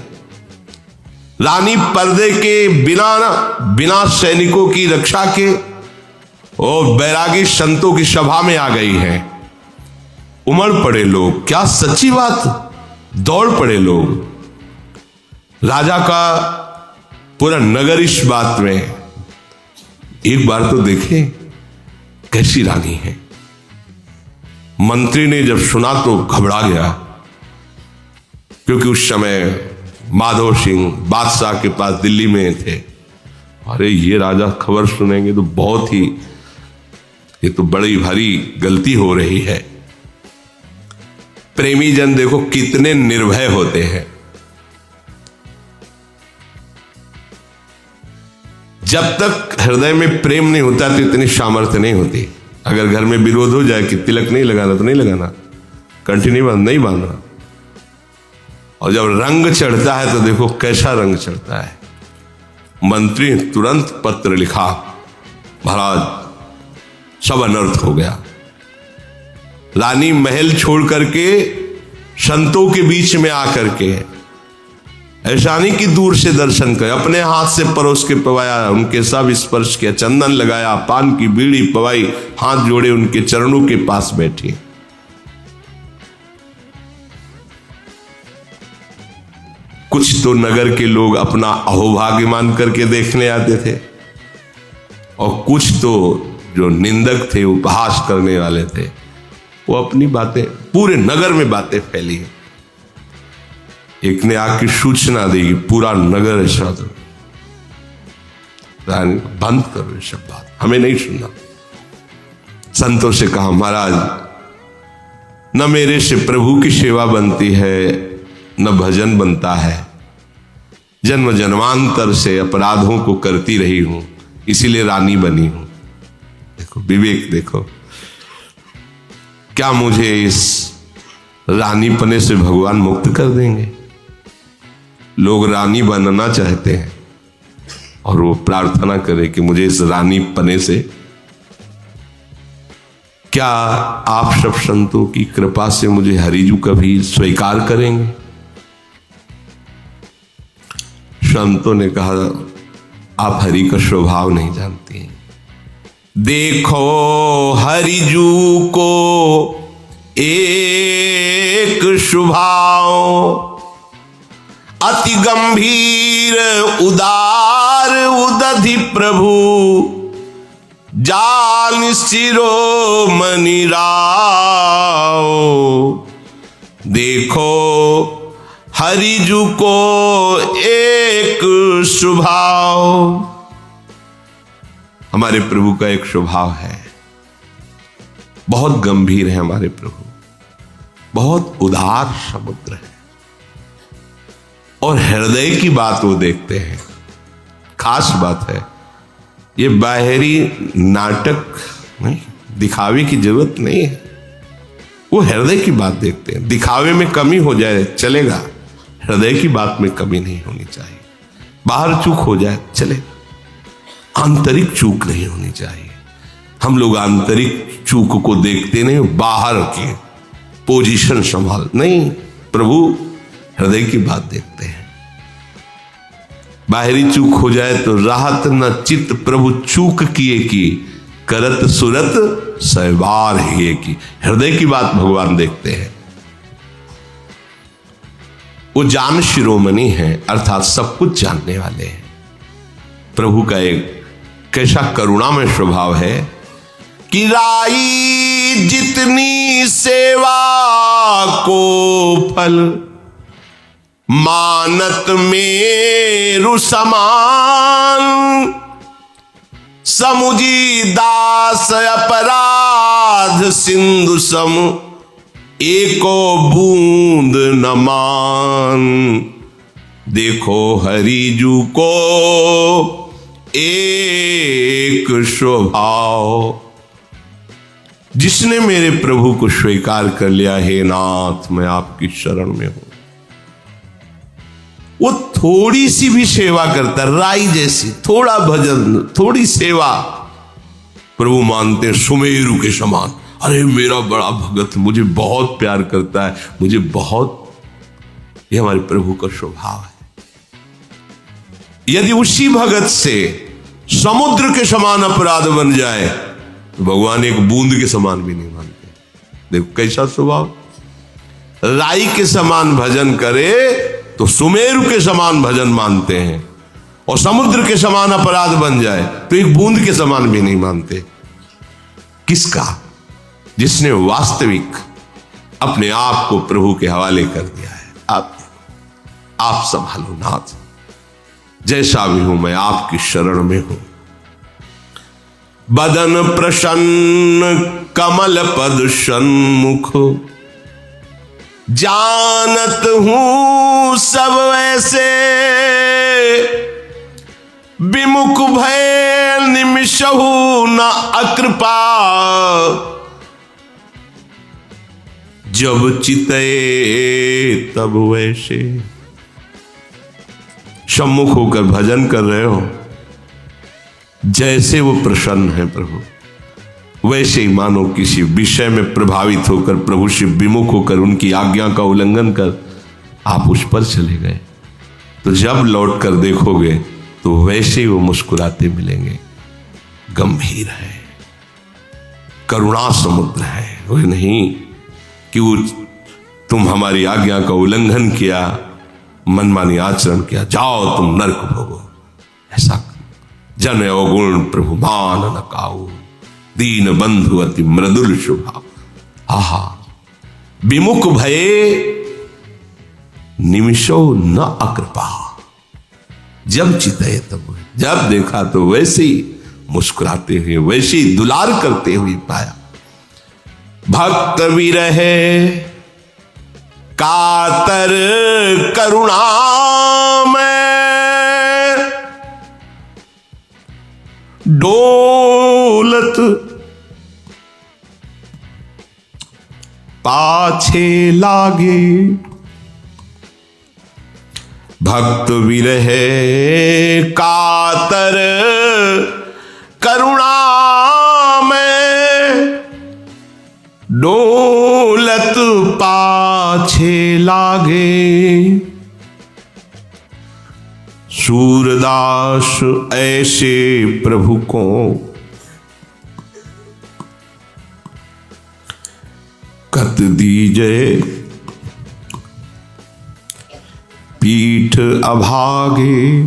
रानी पर्दे के बिना सैनिकों की रक्षा के और बैरागी संतों की सभा में आ गई है। उमड़ पड़े लोग, क्या सच्ची बात, दौड़ पड़े लोग। राजा का पूरा नगर इस बात में। एक बार तो देखें कैसी रानी है। मंत्री ने जब सुना तो घबरा गया, क्योंकि उस समय माधव सिंह बादशाह के पास दिल्ली में थे। अरे ये राजा खबर सुनेंगे तो बहुत ही, ये तो बड़ी भारी गलती हो रही है। प्रेमी जन देखो कितने निर्भय होते हैं। जब तक हृदय में प्रेम नहीं होता तो इतनी सामर्थ्य नहीं होती। अगर घर में विरोध हो जाए कि तिलक नहीं लगाना तो नहीं लगाना, कंटिन्यू नहीं बांधना। और जब रंग चढ़ता है तो देखो कैसा रंग चढ़ता है। मंत्री ने तुरंत पत्र लिखा, महाराज सब अनर्थ हो गया। रानी महल छोड़ करके संतों के बीच में आकर के ऐसा नहीं कि दूर से दर्शन करे, अपने हाथ से परोस के पवाया, उनके सब स्पर्श किया, चंदन लगाया, पान की बीड़ी पवाई, हाथ जोड़े उनके चरणों के पास बैठी। कुछ तो नगर के लोग अपना अहोभाग्य मान करके देखने आते थे, और कुछ तो जो निंदक थे, उपहास करने वाले थे, वो अपनी बातें, पूरे नगर में बातें फैली। एक ने आके सूचना दी कि पूरा नगर ऐसा, तो बंद करो ये सब बात, हमें नहीं सुनना। संतों से कहा, महाराज न मेरे से प्रभु की सेवा बनती है, न भजन बनता है। जन्म जन्मांतर से अपराधों को करती रही हूं, इसीलिए रानी बनी हूं। देखो विवेक, देखो क्या मुझे इस रानी पने से भगवान मुक्त कर देंगे? लोग रानी बनना चाहते हैं और वो प्रार्थना करे कि मुझे इस रानी पने से, क्या आप सब संतों की कृपा से मुझे हरिजू कभी स्वीकार करेंगे? संतों ने कहा, आप हरि का स्वभाव नहीं जानती हैं। देखो हरिजू को एक स्वभाव, अति गंभीर उदार उदधि प्रभु, जान शिरोमणि राव। देखो हरिजू को एक स्वभाव। हमारे प्रभु का एक स्वभाव है, बहुत गंभीर है हमारे प्रभु, बहुत उदार समुद्र है, और हृदय की बात वो देखते हैं। खास बात है, ये बाहरी नाटक नहीं, दिखावे की जरूरत नहीं है। वो हृदय की बात देखते हैं। दिखावे में कमी हो जाए चलेगा, हृदय की बात में कमी नहीं होनी चाहिए। बाहर चूक हो जाए चलेगा, आंतरिक चूक नहीं होनी चाहिए। हम लोग आंतरिक चूक को देखते नहीं, बाहर की पोजीशन संभाल नहीं। प्रभु हृदय की बात देखते हैं। बाहरी चूक हो जाए तो राहत न चित्त प्रभु चूक किए की, करत सुरत सहबार ही की। हृदय की बात भगवान देखते हैं। वो जान शिरोमणि है, अर्थात सब कुछ जानने वाले हैं। प्रभु का एक कैसा करुणामय स्वभाव है कि राई जितनी सेवा को फल, मानत मेरु समान। समुझी दास अपराध सिंधु सम, एको बूंद न मान। देखो हरिजू को एक स्वभाव। जिसने मेरे प्रभु को स्वीकार कर लिया, हे नाथ मैं आपकी शरण में हूं, वो थोड़ी सी भी सेवा करता, राई जैसी, थोड़ा भजन, थोड़ी सेवा, प्रभु मानते हैं सुमेरु के समान। अरे मेरा बड़ा भगत मुझे बहुत प्यार करता है, मुझे बहुत, ये हमारे प्रभु का स्वभाव है। यदि उसी भगत से समुद्र के समान अपराध बन जाए तो भगवान एक बूंद के समान भी नहीं मानते। देखो कैसा स्वभाव। राई के समान भजन करे तो सुमेरु के समान भजन मानते हैं, और समुद्र के समान अपराध बन जाए तो एक बूंद के समान भी नहीं मानते। किसका? जिसने वास्तविक अपने आप को प्रभु के हवाले कर दिया है। आप संभालो नाथ, जैसा भी हूं मैं आपकी शरण में हूं। बदन प्रसन्न कमल पद सन्मुख, जानत हूं सब वैसे। विमुख भय निमिषहु न अकृपा, जब चितए तब वैसे। सम्मुख होकर भजन कर रहे हो, जैसे वो प्रसन्न है प्रभु, वैसे ही मानो किसी विषय में प्रभावित होकर प्रभु से विमुख होकर उनकी आज्ञा का उल्लंघन कर आप उस पर चले गए, तो जब लौट कर देखोगे तो वैसे ही वो मुस्कुराते मिलेंगे। गंभीर है, करुणा समुद्र है। वो नहीं कि वो तुम हमारी आज्ञा का उल्लंघन किया, मनमानी आचरण किया, जाओ तुम नरक भोगो। ऐसा जन अवगुण प्रभु मान न काऊ, दीन बंधु अति मृदुल स्वभाव। आहा, विमुख भये निमिषो न अकृपा, जब चितए तब, जब देखा तो वैसे ही मुस्कुराते हुए, वैसे ही दुलार करते हुए पाया। भक्त विरहे कातर करुणा में, डोलत पाछे लागे। भक्त विरहे कातर करुणा में, डोलत पाछे लागे। सूरदास ऐसे प्रभु को कत दीजे पीठ अभागे।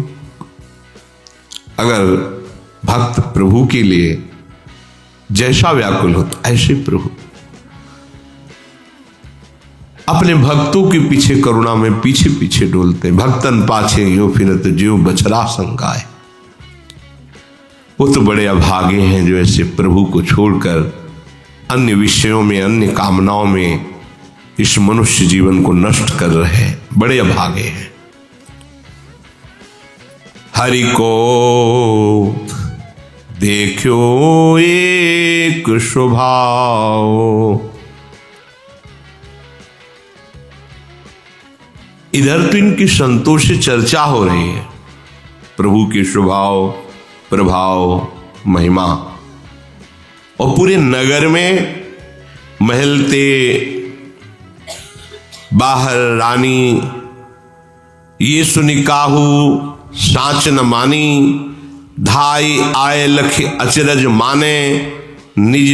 अगर भक्त प्रभु के लिए जैसा व्याकुल होता, ऐसे प्रभु अपने भक्तों के पीछे करुणा में पीछे पीछे डोलते। भक्तन पाछे यो फिरत ज्यों बछड़ा संगाए। वो तो बड़े अभागे हैं जो ऐसे प्रभु को छोड़कर अन्य विषयों में, अन्य कामनाओं में इस मनुष्य जीवन को नष्ट कर रहे हैं। बड़े अभागे हैं। हरि को देखो एक स्वभाव। इधर तो इनकी संतोष से चर्चा हो रही है, प्रभु के स्वभाव, प्रभाव, महिमा, और पूरे नगर में महलते बाहर रानी ये सुनि काहू साच न मानी। धाई आए लख अचरज माने, निज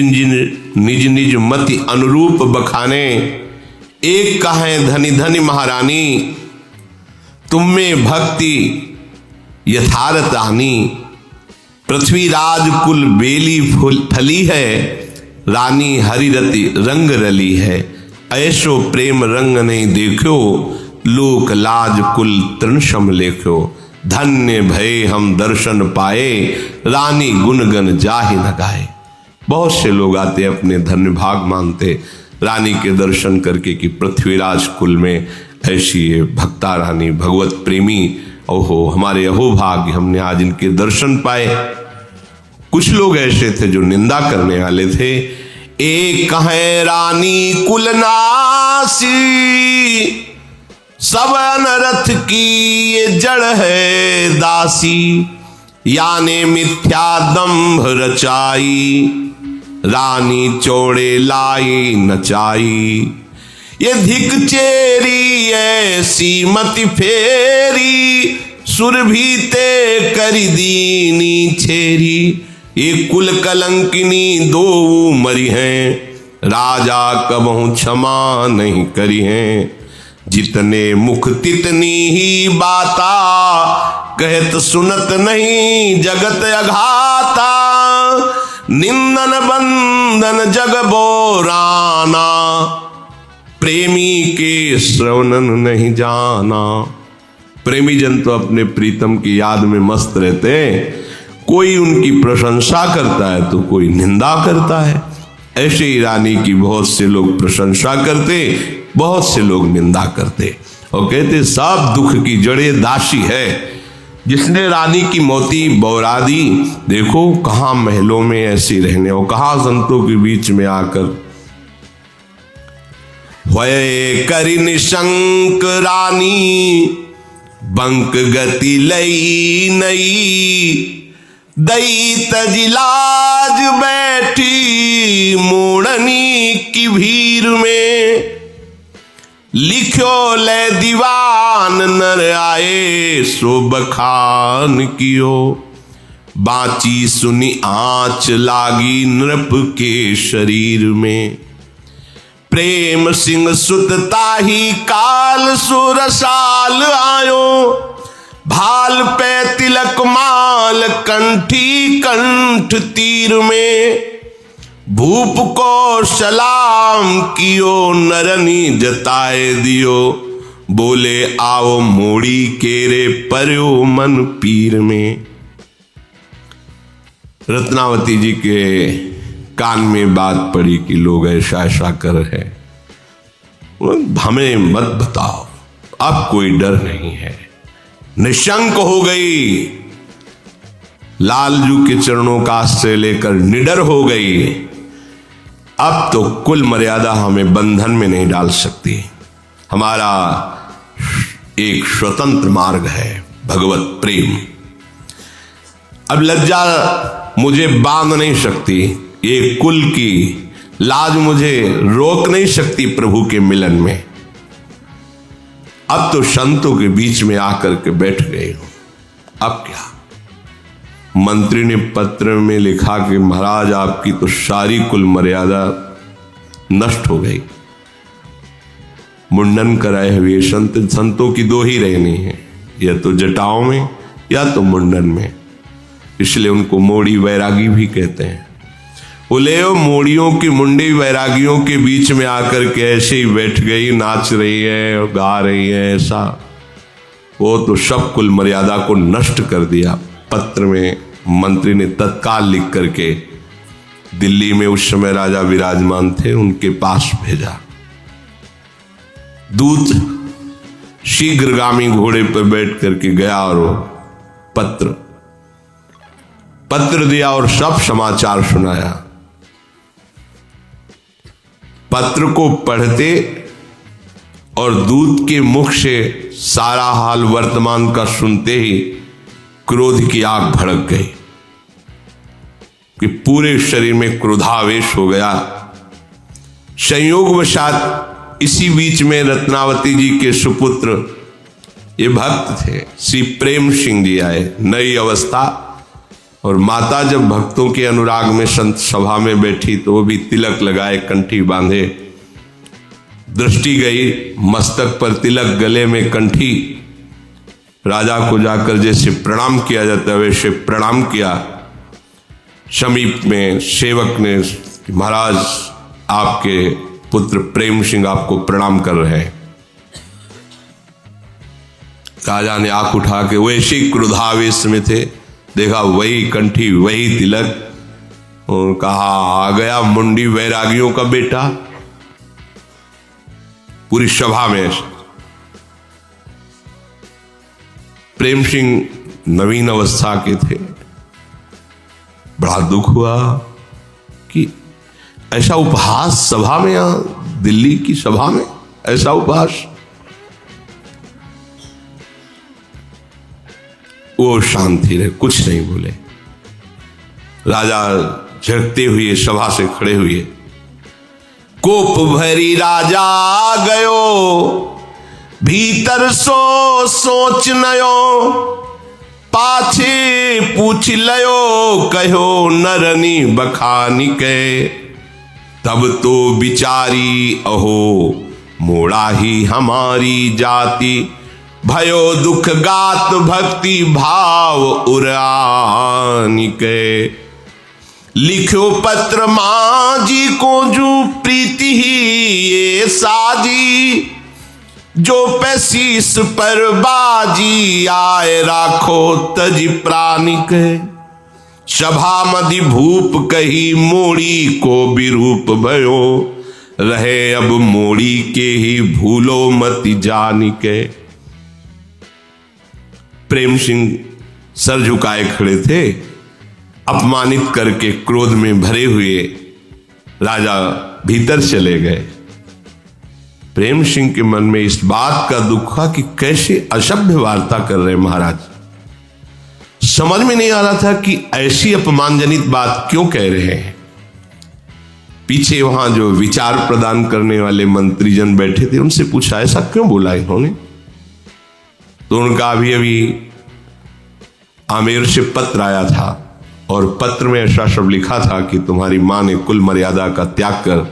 निज मति अनुरूप बखाने। एक कहें धनी धनी महारानी, तुम में भक्ति यथार्थ आनी। पृथ्वी राज कुल बेली फली है, रानी हरिरति रंग रली है। ऐसो प्रेम रंग नहीं देखो, लोक लाज कुल तृणसम लेख्यो। धन्य भय हम दर्शन पाए, रानी गुणगन जाहि न गाए। बहुत से लोग आते अपने धन्य भाग मानते रानी के दर्शन करके कि पृथ्वीराज कुल में ऐसी ये भक्ता रानी, भगवत प्रेमी, ओहो हमारे अहो भाग्य, हमने आज इनके दर्शन पाए। कुछ लोग ऐसे थे जो निंदा करने वाले थे। एक कहे रानी कुलनासी, सब अनरथ की ये जड़ है दासी। याने मिथ्या दंभ रचाई, रानी चौड़े लाई नचाई। ये धिक चेरी ऐसी मति फेरी, सुरभीते करी दीनी छेरी। ये कुल कलंकिनी दो मरी हैं, राजा कबहू क्षमा नहीं करी हैं। जितने मुख तितनी ही बाता, कहत सुनत नहीं जगत अघाता। निंदन बंधन जग बोराना, प्रेमी के श्रवणन नहीं जाना। प्रेमी जन तो अपने प्रीतम की याद में मस्त रहते हैं। कोई उनकी प्रशंसा करता है तो कोई निंदा करता है। ऐसे ही रानी की बहुत से लोग प्रशंसा करते, बहुत से लोग निंदा करते और कहते सब दुख की जड़े दासी है। जिसने रानी की मोती बौरा दी, देखो कहां महलों में ऐसी रहने हो, कहां संतों के बीच में आकर। होए करि निशंक रानी बंक गति लई नई, दई तजिलाज बैठी मोड़नी की भीड़ में। लिख्यो ले दीवान नर आए सो बखान कियो, बाची सुनी आंच लागी नृप के शरीर में। प्रेम सिंह सुत ताही काल सुरसाल आयो, भाल पे तिलक माल कंठी कंठ तीर में। भूप को सलाम कियो नरनी जताए दियो, बोले आओ मोड़ी केरे पर्यो मन पीर में। रत्नावती जी के कान में बात पड़ी कि लोग ऐसा ऐसा कर है, हमें मत बताओ, अब कोई डर नहीं है। निशंक हो गई, लालजू के चरणों का आश्रय लेकर निडर हो गई। अब तो कुल मर्यादा हमें बंधन में नहीं डाल सकती। हमारा एक स्वतंत्र मार्ग है, भगवत प्रेम। अब लज्जा मुझे बांध नहीं सकती, ये कुल की लाज मुझे रोक नहीं सकती प्रभु के मिलन में। अब तो संतों के बीच में आकर के बैठ गए हूं, अब क्या। मंत्री ने पत्र में लिखा कि महाराज आपकी तो सारी कुल मर्यादा नष्ट हो गई। मुंडन कराए हुए संतों की दो ही रहनी है, या तो जटाओं में या तो मुंडन में, इसलिए उनको मोड़ी वैरागी भी कहते हैं। बोले मोड़ियों की मुंडी वैरागियों के बीच में आकर के ऐसे ही बैठ गई, नाच रही है और गा रही है, ऐसा। वो तो सब कुल मर्यादा को नष्ट कर दिया। पत्र में मंत्री ने तत्काल लिख करके दिल्ली में उस समय राजा विराजमान थे, उनके पास भेजा। दूत शीघ्रगामी घोड़े पर बैठ करके गया और वो पत्र दिया और सब समाचार सुनाया। पत्र को पढ़ते और दूत के मुख से सारा हाल वर्तमान का सुनते ही क्रोध की आग भड़क गई कि पूरे शरीर में क्रोधावेश हो गया। संयोगवशात इसी बीच में रत्नावती जी के सुपुत्र, ये भक्त थे, श्री प्रेम सिंह जी आए। नई अवस्था, और माता जब भक्तों के अनुराग में संत सभा में बैठी तो वो भी तिलक लगाए, कंठी बांधे। दृष्टि गई मस्तक पर तिलक, गले में कंठी। राजा को जाकर जैसे प्रणाम किया जाता है वैसे प्रणाम किया। समीप में सेवक ने, महाराज आपके पुत्र प्रेम सिंह आपको प्रणाम कर रहे हैं। राजा ने आंख उठा के वैसे ही क्रोधावेश में थे, देखा वही कंठी वही तिलक और कहा आ गया मुंडी वैरागियों का बेटा। पूरी सभा में प्रेम सिंह नवीन अवस्था के थे। बड़ा दुख हुआ कि ऐसा उपहास सभा में, यहां दिल्ली की सभा में ऐसा उपहास। वो शांति रहे, कुछ नहीं बोले। राजा झड़कते हुए सभा से खड़े हुए। कोप भरी राजा गयो, भीतर सो सोच नयो। पाछे पूछ लयो, कहो नरनी बखानी के। तब तो बिचारी अहो, मोड़ा ही हमारी जाति। भयो दुख गात भक्ति भाव उरानी के। लिखो पत्र मां जी को जू प्रीति ही ये साजी। जो पैसीस पर बाजी आए राखो तजी प्राणी के। सभा मधि भूप कही मोड़ी को विरूप भयो। रहे अब मोड़ी के ही भूलो मति जानी के। प्रेम सिंह सर झुकाए खड़े थे। अपमानित करके क्रोध में भरे हुए राजा भीतर चले गए। प्रेम सिंह के मन में इस बात का दुख था कि कैसे असभ्य वार्ता कर रहे महाराज। समझ में नहीं आ रहा था कि ऐसी अपमानजनित बात क्यों कह रहे हैं। पीछे वहां जो विचार प्रदान करने वाले मंत्रीजन बैठे थे, उनसे पूछा ऐसा क्यों बोला इन्होंने। तो उनका अभी आमेर से पत्र आया था और पत्र में ऐसा सब लिखा था कि तुम्हारी मां ने कुल मर्यादा का त्याग कर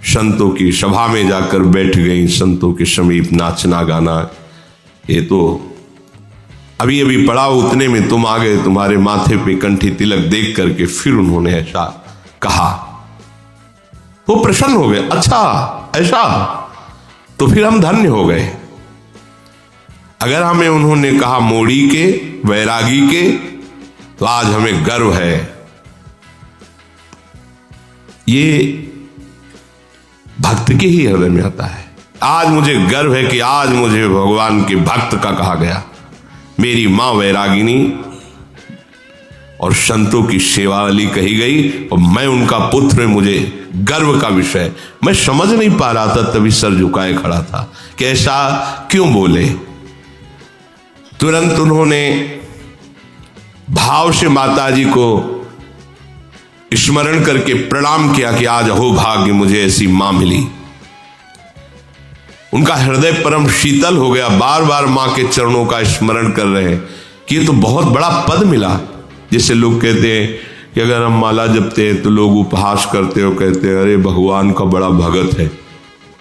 संतों की सभा में जाकर बैठ गई, संतों के समीप नाचना गाना। ये तो अभी अभी पड़ा, उतने में तुम आ गए। तुम्हारे माथे पे कंठी तिलक देख करके फिर उन्होंने ऐसा कहा। वो प्रसन्न हो गए। अच्छा ऐसा, तो फिर हम धन्य हो गए। अगर हमें उन्होंने कहा मोड़ी के, वैरागी के, तो आज हमें गर्व है। ये भक्त के ही हृदय में आता है। आज मुझे गर्व है कि आज मुझे भगवान के भक्त का कहा गया। मेरी मां वैरागिनी और संतों की सेवा वाली कही गई और मैं उनका पुत्र, मुझे गर्व का विषय। मैं समझ नहीं पा रहा था, तभी सर झुकाए खड़ा था कि ऐसा क्यों बोले। तुरंत उन्होंने भाव से माता जी को स्मरण करके प्रणाम किया कि आज हो भाग्य, मुझे ऐसी मां मिली। उनका हृदय परम शीतल हो गया। बार बार मां के चरणों का स्मरण कर रहे हैं कि ये तो बहुत बड़ा पद मिला। जैसे लोग कहते हैं कि अगर हम माला जपते हैं तो लोग उपहास करते हो, कहते हैं अरे भगवान का बड़ा भगत है,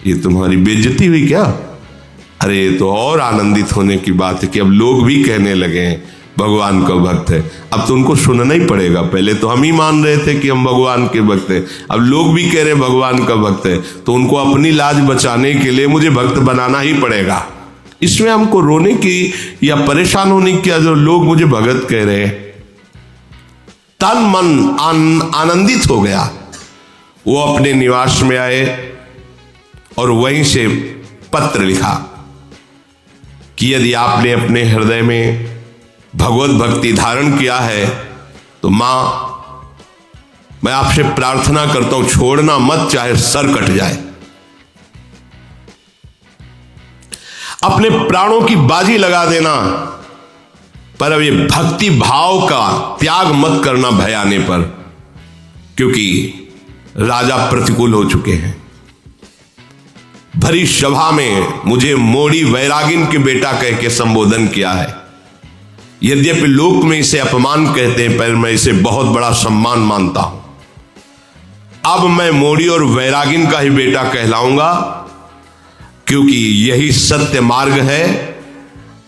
ये तुम्हारी बेइज्जती हुई क्या। अरे ये तो और आनंदित होने की बात है कि अब लोग भी कहने लगे हैं भगवान का भक्त है। अब तो उनको सुनना ही पड़ेगा। पहले तो हम ही मान रहे थे कि हम भगवान के भक्त हैं, अब लोग भी कह रहे भगवान का भक्त है, तो उनको अपनी लाज बचाने के लिए मुझे भक्त बनाना ही पड़ेगा। इसमें हमको रोने की या परेशान होने की, जो लोग मुझे भगत कह रहे हैं। तन मन आनंदित हो गया। वो अपने निवास में आए और वहीं से पत्र लिखा कि यदि आपने अपने हृदय में भगवत भक्ति धारण किया है तो मां, मैं आपसे प्रार्थना करता हूं छोड़ना मत, चाहे सर कट जाए। अपने प्राणों की बाजी लगा देना, पर अब ये भक्ति भाव का त्याग मत करना भय आने पर, क्योंकि राजा प्रतिकूल हो चुके हैं। भरी सभा में मुझे मोड़ी वैरागिन के बेटा कह के संबोधन किया है। यद्यपि लोक में इसे अपमान कहते हैं, पर मैं इसे बहुत बड़ा सम्मान मानता हूं। अब मैं मोड़ी और वैरागिन का ही बेटा कहलाऊंगा, क्योंकि यही सत्य मार्ग है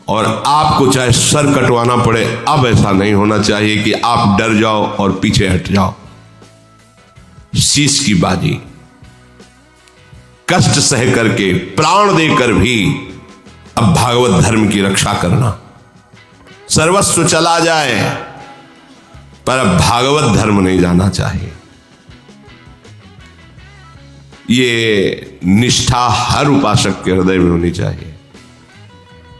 और आपको चाहे सर कटवाना पड़े। अब ऐसा नहीं होना चाहिए कि आप डर जाओ और पीछे हट जाओ। शीश की बाजी, कष्ट सह करके, प्राण देकर भी अब भागवत धर्म की रक्षा करना। सर्वस्व चला जाए पर अब भागवत धर्म नहीं जाना चाहिए। ये निष्ठा हर उपासक के हृदय में होनी चाहिए।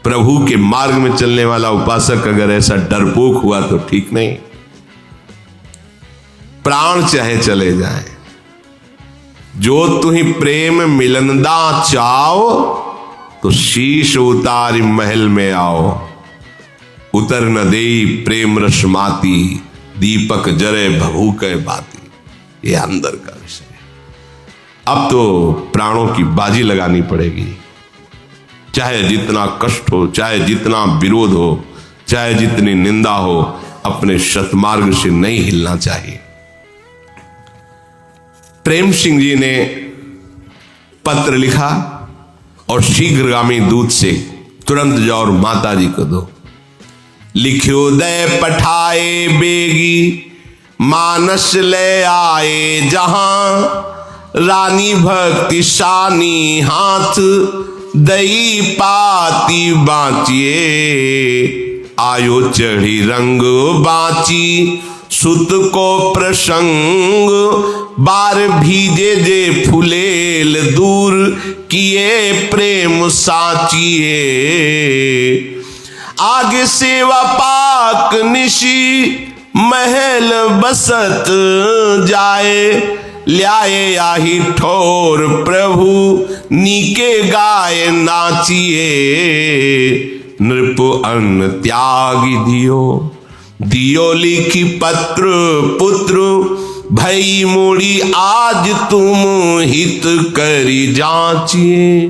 प्रभु के मार्ग में चलने वाला उपासक अगर ऐसा डरपोक हुआ तो ठीक नहीं। प्राण चाहे चले जाए, जो तुम्ही प्रेम मिलनदा चाओ, तो शीश उतारी महल में आओ। उतर न देई प्रेम रस माती, दीपक जरे भभू के बाती। ये अंदर का विषय है। अब तो प्राणों की बाजी लगानी पड़ेगी। चाहे जितना कष्ट हो, चाहे जितना विरोध हो, चाहे जितनी निंदा हो, अपने सतमार्ग से नहीं हिलना चाहिए। प्रेम सिंह जी ने पत्र लिखा और शीघ्रगामी दूत से तुरंत जाओ और माता जी को दो। लिख्यो दय पठाए बेगी, मानस ले आए जहां, रानी भक्ति शानी हाथ, दई पाती बाँचिए। आयो चढ़ी रंग बाँची, सुत को प्रसंग, बार भीजे जे फुलेल दूर, किए प्रेम साचिए। आगे सेवा पाक निशी महल बसत जाए, ल्याए आही ठोर प्रभु नीके गाय नाचिए, नृप अन्न त्यागी दियो, दियो लिखी पत्र पुत्र भई मोड़ी आज तुम हित करी जांचिए।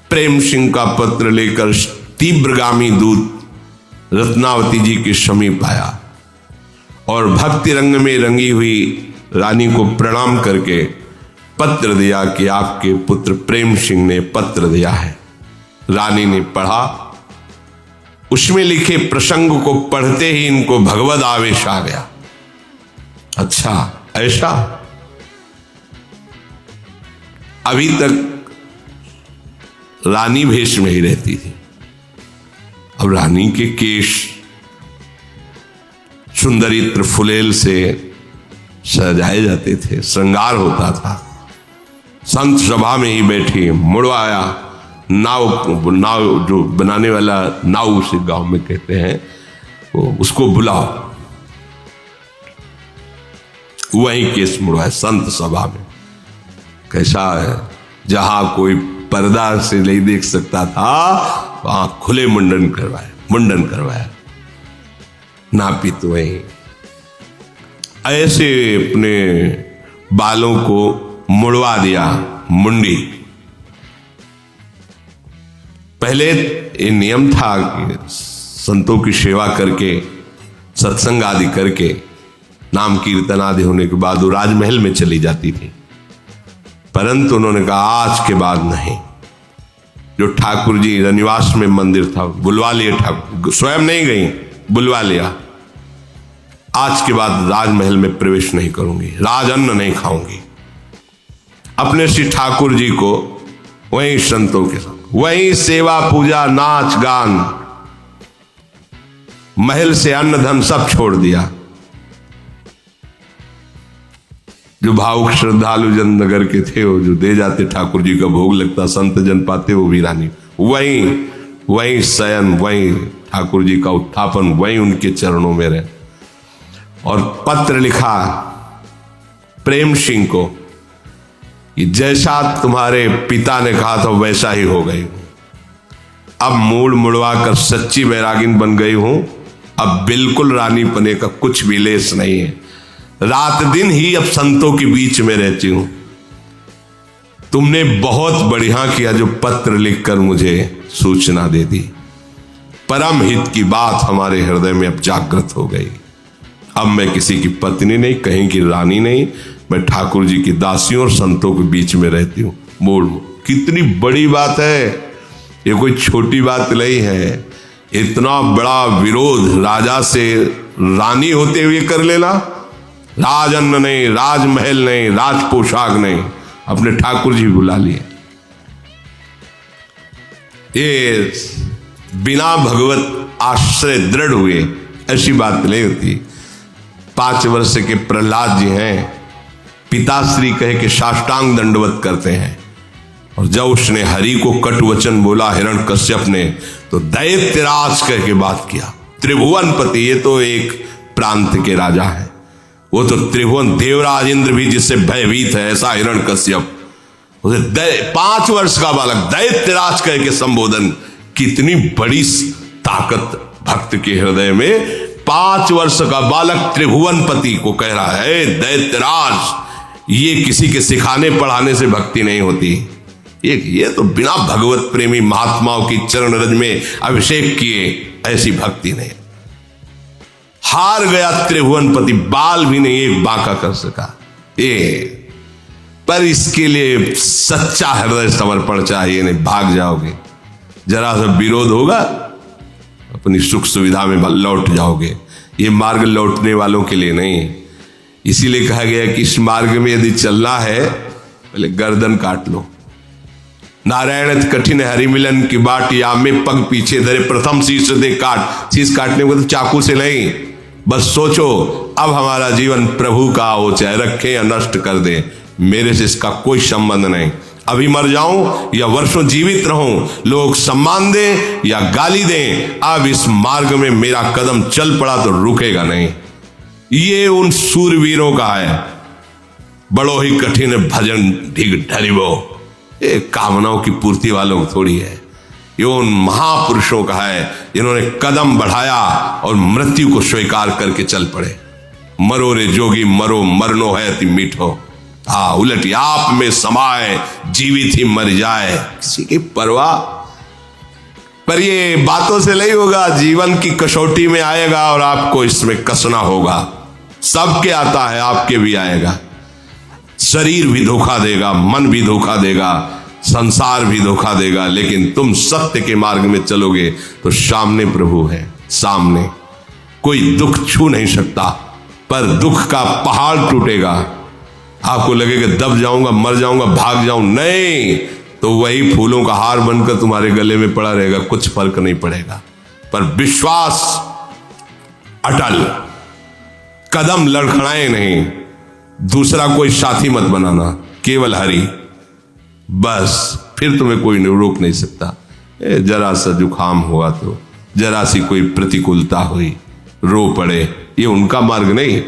प्रेम सिंह का पत्र लेकर तीव्रगामी दूत रत्नावती जी के समीप आया और भक्ति रंग में रंगी हुई रानी को प्रणाम करके पत्र दिया कि आपके पुत्र प्रेम सिंह ने पत्र दिया है। रानी ने पढ़ा, उसमें लिखे प्रसंग को पढ़ते ही इनको भगवद आवेश आ गया। अच्छा ऐसा, अभी तक रानी भेष में ही रहती थी, अब रानी के केश सुंदरी त्रिफुलेल से सजाए जाते थे, श्रृंगार होता था। संत सभा में ही बैठी मुड़वाया, नाव जो बनाने वाला नाव उसे गांव में कहते हैं, वो उसको बुलाओ, वही केस मुड़वाए संत सभा में। कैसा है, जहां कोई पर्दा से नहीं देख सकता था वहां खुले मुंडन करवाया, नापित वही ऐसे अपने बालों को मुड़वा दिया, मुंडी। पहले ये नियम था कि संतों की सेवा करके सत्संग आदि करके नाम कीर्तन आदि होने के बाद वो राजमहल में चली जाती थी, परंतु उन्होंने कहा आज के बाद नहीं। जो ठाकुर जी रनिवास में मंदिर था बुलवा लिए, ठाकुर स्वयं नहीं गई, बुलवा लिया, आज के बाद राजमहल में प्रवेश नहीं करूंगी, राज अन्न नहीं खाऊंगी। अपने श्री ठाकुर जी को वहीं संतों के साथ वहीं सेवा पूजा नाच गान, महल से अन्न धन सब छोड़ दिया। जो भावुक श्रद्धालु जन नगर के थे वो जो दे जाते, ठाकुर जी का भोग लगता, संत जन पाते, वो भी रानी वहीं शयन, वहीं ठाकुर जी का उत्थापन, वहीं उनके चरणों में रहे। और पत्र लिखा प्रेम सिंह को कि जैसा तुम्हारे पिता ने कहा था वैसा ही हो गई, अब मूड मुड़वा कर सच्ची बैरागिन बन गई हूं, अब बिल्कुल रानी पने का कुछ भी लेस नहीं है, रात दिन ही अब संतों के बीच में रहती हूं। तुमने बहुत बढ़िया किया जो पत्र लिखकर मुझे सूचना दे दी, परम हित की बात हमारे हृदय में अब जागृत हो गई। अब मैं किसी की पत्नी नहीं, कहीं की रानी नहीं, मैं ठाकुर जी की दासियों और संतों के बीच में रहती हूँ। मोड़ कितनी बड़ी बात है, ये कोई छोटी बात नहीं है। इतना बड़ा विरोध राजा से रानी होते हुए कर लेना, राज अन्न नहीं, राजमहल नहीं, राज पोशाक नहीं, अपने ठाकुर जी बुला लिए। ये बिना भगवत आश्रय दृढ़ हुए ऐसी बात नहीं होती। 5 वर्ष के प्रहलाद जी हैं, पिताश्री कह के साष्टांग दंडवत करते हैं, और जब उसने हरि को कट वचन बोला हिरण्यकश्यप ने, तो दैत्यराज कह के बात किया। त्रिभुवनपति, ये तो एक प्रांत के राजा है, वो तो त्रिभुवन देवराज इंद्र भी जिससे भयभीत है, ऐसा हिरण्यकश्यप, उसे 5 वर्ष का बालक दैत्यराज कह के संबोधन। कितनी बड़ी ताकत भक्त के हृदय में, 5 वर्ष का बालक त्रिभुवनपति को कह रहा है दैत्यराज। ये किसी के सिखाने पढ़ाने से भक्ति नहीं होती, ये तो बिना भगवत प्रेमी महात्माओं की चरण रज में अभिषेक किए ऐसी भक्ति नहीं। हार गया त्रिभुवनपति, बाल भी नहीं एक बांका कर सका। पर इसके लिए सच्चा हृदय समर्पण चाहिए, नहीं भाग जाओगे, जरा सा विरोध होगा अपनी सुख सुविधा में लौट जाओगे। ये मार्ग लौटने वालों के लिए नहीं। इसीलिए कहा गया कि इस मार्ग में यदि चलना है पहले गर्दन काट लो। नारायण कठिन हरि मिलन की बाट, या में पग पीछे धरे प्रथम शीश दे काट। शीश काटने को तो चाकू से नहीं, बस सोचो अब हमारा जीवन प्रभु का हो, चाहे रखे या नष्ट कर दे, मेरे से इसका कोई संबंध नहीं। अभी मर जाऊं या वर्षों जीवित रहूं, लोग सम्मान दें या गाली दें, अब इस मार्ग में मेरा कदम चल पड़ा तो रुकेगा नहीं। ये उन सूरवीरों का है। बड़ो ही कठिन भजन ढिग ढरिबो, ये कामनाओं की पूर्ति वालों को थोड़ी है। ये उन महापुरुषों का है जिन्होंने कदम बढ़ाया और मृत्यु को स्वीकार करके चल पड़े। मरो रे जोगी मरो, मरनो है अति मीठो, उलट आप में समाए, जीवित ही मर जाए, किसी की परवाह। पर ये बातों से नहीं होगा, जीवन की कसौटी में आएगा और आपको इसमें कसना होगा। सबके आता है, आपके भी आएगा। शरीर भी धोखा देगा, मन भी धोखा देगा, संसार भी धोखा देगा, लेकिन तुम सत्य के मार्ग में चलोगे तो सामने प्रभु है, सामने कोई दुख छू नहीं सकता। पर दुख का पहाड़ टूटेगा, आपको लगेगा दब जाऊंगा, मर जाऊंगा, भाग जाऊं, नहीं, तो वही फूलों का हार बनकर तुम्हारे गले में पड़ा रहेगा, कुछ फर्क नहीं पड़ेगा। पर विश्वास अटल, कदम लड़खड़ाए नहीं, दूसरा कोई साथी मत बनाना, केवल हरि, बस फिर तुम्हें कोई रोक नहीं सकता। जरा सा जुकाम हुआ तो, जरा सी कोई प्रतिकूलता हुई, रो पड़े, ये उनका मार्ग नहीं।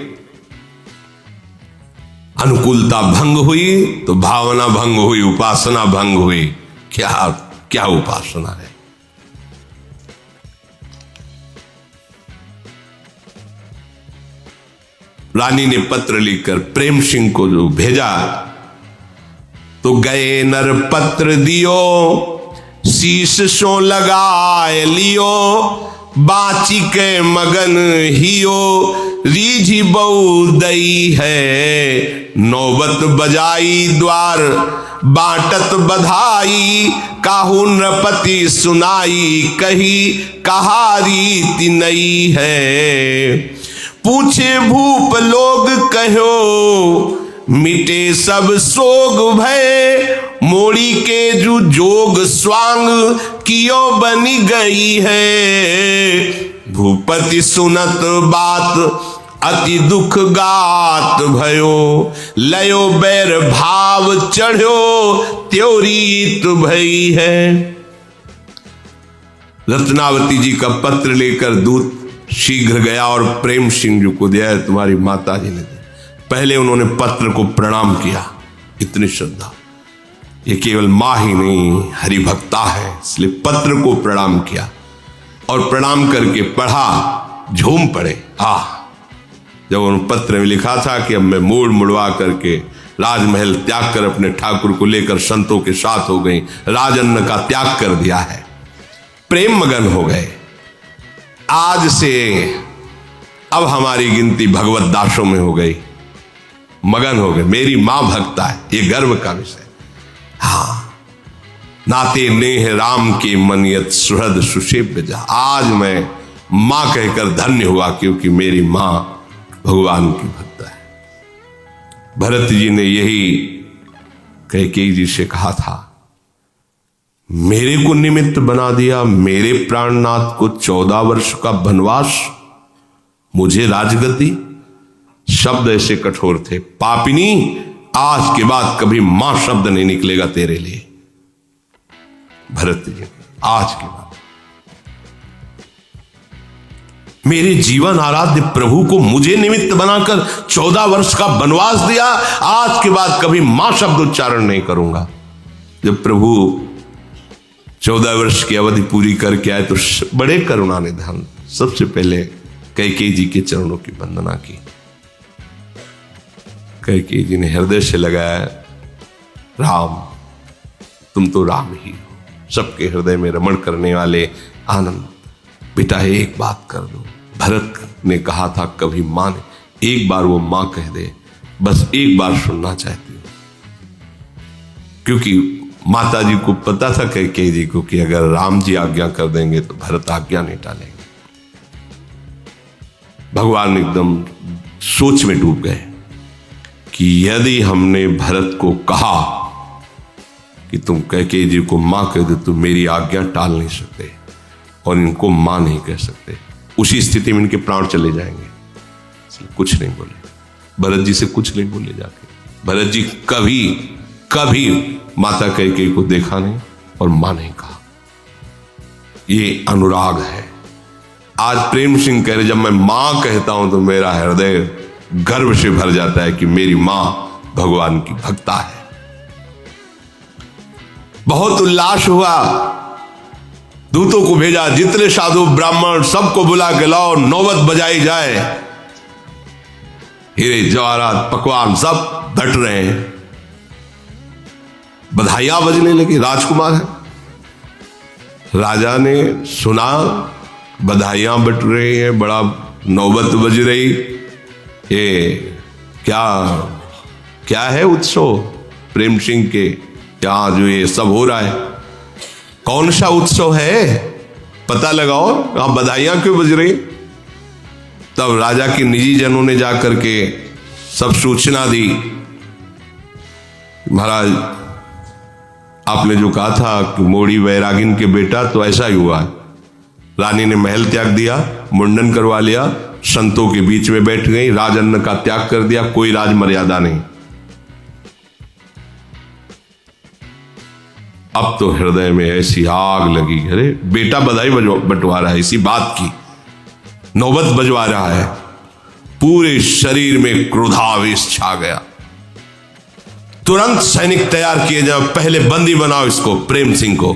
अनुकूलता भंग हुई तो भावना भंग हुई, उपासना भंग हुई। क्या क्या उपासना है। रानी ने पत्र लिखकर प्रेम सिंह को जो भेजा, तो गए नर पत्र दियो, शीश सो लगाए लियो, बाची के मगन हियो, रीझी बहु दई है, नौबत बजाई द्वार बाटत बधाई, काहू नृपति सुनाई, कही कहा रीति नई है, पूछे भूप लोग कहो, मिटे सब सोग भय, मोड़ी के जू जोग स्वांग कियो बनी गई है, भूपति सुनत बात अति दुख गात भयो, लयो बैर भाव चढ़ो त्योरीत भई है। रत्नावती जी का पत्र लेकर दूत शीघ्र गया और प्रेम सिंह जी को दिया, तुम्हारी माता जी ने दिया। पहले उन्होंने पत्र को प्रणाम किया, इतनी श्रद्धा, ये केवल मां ही नहीं हरि भक्ता है, इसलिए पत्र को प्रणाम किया और प्रणाम करके पढ़ा, झूम पड़े। जब उन्होंने पत्र में लिखा था कि अब मैं मोड़ मुड़वा करके राजमहल त्याग कर अपने ठाकुर को लेकर संतों के साथ हो गई, राजन्न का त्याग कर दिया है, प्रेम मगन हो गए। आज से अब हमारी गिनती भगवत दासों में हो गई, मगन हो गए, मेरी मां भक्ता है, ये गर्व का विषय। नाते नेह राम के मनियत सुहृद सुषेव्य जा, आज मैं मां कहकर धन्य हुआ क्योंकि मेरी मां भगवान की भक्त है। भरत जी ने यही कैकेयी जी से कहा था, मेरे को निमित्त बना दिया, मेरे प्राणनाथ को 14 वर्ष का वनवास, मुझे राजगति। शब्द ऐसे कठोर थे, पापिनी आज के बाद कभी मां शब्द नहीं निकलेगा तेरे लिए। भरत जी आज के बाद मेरे जीवन आराध्य प्रभु को मुझे निमित्त बनाकर 14 वर्ष का वनवास दिया, आज के बाद कभी मां शब्द उच्चारण नहीं करूंगा। जब प्रभु 14 वर्ष की अवधि पूरी करके आए तो बड़े करुणा निधान सबसे पहले कैकेयी जी के चरणों की वंदना की। कैकेयी जी ने हृदय से लगाया, राम तुम तो राम ही हो, सबके हृदय में रमण करने वाले आनंद। बेटा एक बात कर दो, भरत ने कहा था कभी मां ने, एक बार वो मां कह दे, बस एक बार सुनना चाहती हूं। क्योंकि माता जी को पता था कैकेयी जी को कि अगर राम जी आज्ञा कर देंगे तो भरत आज्ञा नहीं टालेंगे। भगवान एकदम सोच में डूब गए कि यदि हमने भरत को कहा कि तुम कैकेयी जी को मां कह दो तो मेरी आज्ञा टाल नहीं सकते और इनको मां नहीं कह सकते, उसी स्थिति में इनके प्राण चले जाएंगे। इसलिए कुछ नहीं बोले, भरत जी से कुछ नहीं बोले जाके। भरत जी कभी कभी माता कैकेयी को देखा नहीं और मां ने कहा। ये अनुराग है। आज प्रेम सिंह कह रहे, जब मैं मां कहता हूं तो मेरा हृदय गर्व से भर जाता है कि मेरी मां भगवान की भक्ता है। बहुत उल्लास हुआ, दूतों को भेजा, जितने साधु ब्राह्मण सबको बुला के लाओ, नौबत बजाई जाए। हीरे जवाहरात पकवान सब बट रहे हैं, बधाइयां बजने लगी। राजकुमार है, राजा ने सुना बधाइयां बट रही है, बड़ा नौबत बज रही। ये क्या है उत्सव प्रेम सिंह के क्या जो ये सब हो रहा है, कौन सा उत्सव है, पता लगाओ, आप बधाइयां क्यों बज रही। तब राजा के निजी जनों ने जाकर के सब सूचना दी, महाराज आपने जो कहा था कि मोड़ी वैरागिन के बेटा, तो ऐसा ही हुआ। रानी ने महल त्याग दिया, मुंडन करवा लिया, संतों के बीच में बैठ गई, राजअन्न का त्याग कर दिया, कोई राज मर्यादा नहीं। अब तो हृदय में ऐसी आग लगी, अरे बेटा बधाई बंटवा रहा है, इसी बात की नौबत बजवा रहा है। पूरे शरीर में क्रोधावेश छा गया। तुरंत सैनिक तैयार किए जाओ, पहले बंदी बनाओ इसको, प्रेम सिंह को,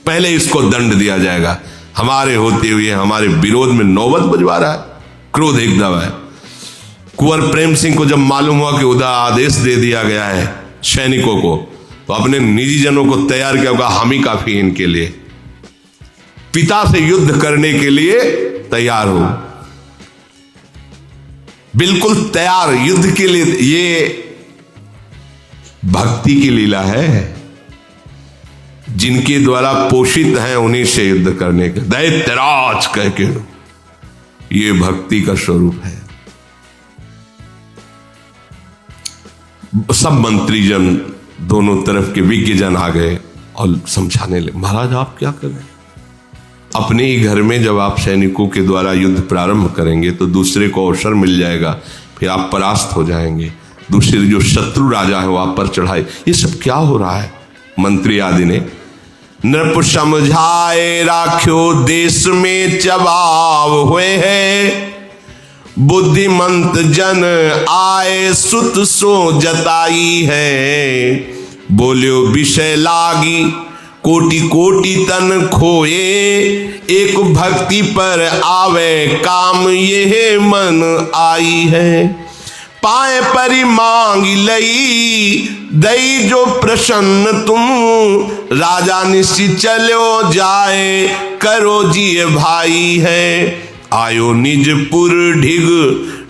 पहले इसको दंड दिया जाएगा। हमारे होते हुए हमारे विरोध में नौबत बजवा रहा है, क्रोध एकदम है। कुंवर प्रेम सिंह को जब मालूम हुआ कि उधर आदेश दे दिया गया है सैनिकों को, तो अपने निजी जनों को तैयार किया, होगा हम ही काफी इनके लिए, पिता से युद्ध करने के लिए तैयार हो, बिल्कुल तैयार युद्ध के लिए। ये भक्ति की लीला है, जिनके द्वारा पोषित हैं उन्हीं से युद्ध करने के, दैत्यराज कह के, ये भक्ति का स्वरूप है। सब मंत्रीजन, दोनों तरफ के विज्ञजन आ गए और समझाने लगे, महाराज आप क्या कर रहे हैं, अपने ही घर में जब आप सैनिकों के द्वारा युद्ध प्रारंभ करेंगे तो दूसरे को अवसर मिल जाएगा, फिर आप परास्त हो जाएंगे, दूसरे जो शत्रु राजा है वो आप पर चढ़ाए। ये सब क्या हो रहा है। मंत्री आदि ने नृप समझाए, राख्यो देश में चबाव हुए है, बुद्धिमंत जन आए सुत सो जताई है, बोलियो विषय लागी कोटि कोटि तन खोए, एक भक्ति पर आवे काम ये मन आई है, पाए परि मांग लई दई जो प्रसन्न तुम, राजा निश्चित चलो जाए करो जी भाई है, आयो निजपुर ढिग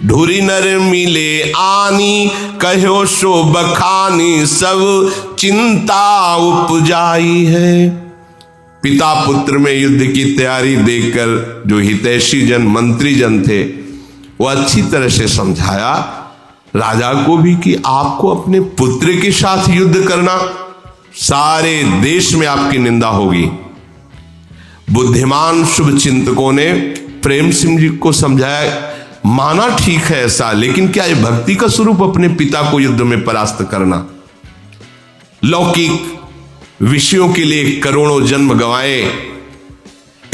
ढुरी नर मिले आनी, कहो सो बखानी सब चिंता उपजाई है। पिता पुत्र में युद्ध की तैयारी देखकर जो हितैषी जन मंत्री जन थे वो अच्छी तरह से समझाया राजा को भी कि आपको अपने पुत्र के साथ युद्ध करना, सारे देश में आपकी निंदा होगी। बुद्धिमान शुभ चिंतकों ने प्रेम सिंह जी को समझाया, माना ठीक है ऐसा, लेकिन क्या ये भक्ति का स्वरूप अपने पिता को युद्ध में परास्त करना। लौकिक विषयों के लिए करोड़ों जन्म गंवाए,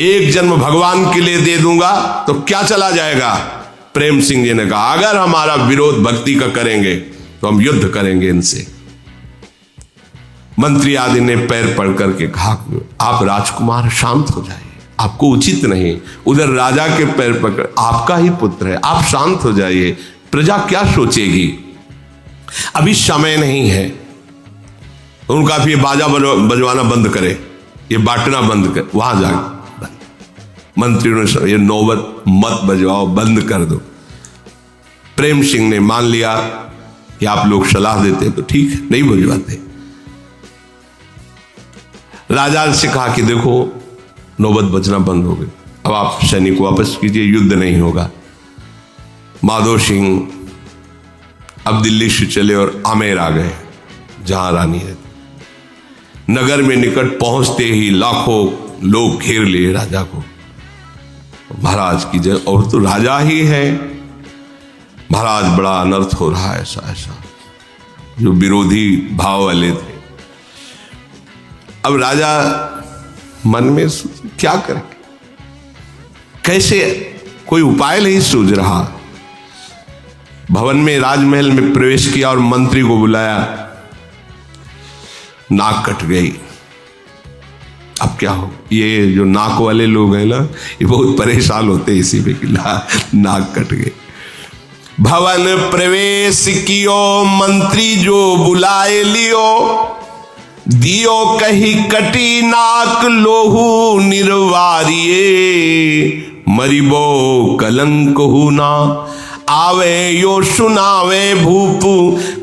एक जन्म भगवान के लिए दे दूंगा तो क्या चला जाएगा। प्रेम सिंह जी ने कहा, अगर हमारा विरोध भक्ति का करेंगे तो हम युद्ध करेंगे इनसे। मंत्री आदि ने पैर पड़ करके कहा, आप राजकुमार शांत हो जाइए, आपको उचित नहीं, उधर राजा के पैर पकड़, आपका ही पुत्र है, आप शांत हो जाइए, प्रजा क्या सोचेगी, अभी समय नहीं है। उनका भी बाजा बजवाना बंद करे, ये बांटना बंद कर, वहां जाके मंत्रियों ने ये नौबत मत बजवाओ, बंद कर दो। प्रेम सिंह ने मान लिया कि आप लोग सलाह देते तो ठीक है, नहीं बजवाते। राजा से कहा कि देखो नौबत बजना बंद हो गई, अब आप सैनिक वापस कीजिए, युद्ध नहीं होगा। माधो सिंह अब दिल्ली से चले और आमेर आ गए जहां रानी है। नगर में निकट पहुंचते ही लाखों लोग घेर लिए राजा को, महाराज की जय, और तो राजा ही है, महाराज बड़ा अनर्थ हो रहा है, ऐसा ऐसा। जो विरोधी भाव वाले थे अब राजा मन में क्या करे, कैसे, कोई उपाय नहीं सूझ रहा। भवन में, राजमहल में प्रवेश किया और मंत्री को बुलाया। नाक कट गई। अब क्या हो, ये जो नाक वाले लोग हैं ना, ये बहुत परेशान होते हैं इसी में कि नाक कट गई। भवन प्रवेश कियो मंत्री जो बुलाए लियो, दियो कही कटी नाक लोहू निर्वारिये, मरिबो कलंक हु ना आवे यो सुनावे भूप,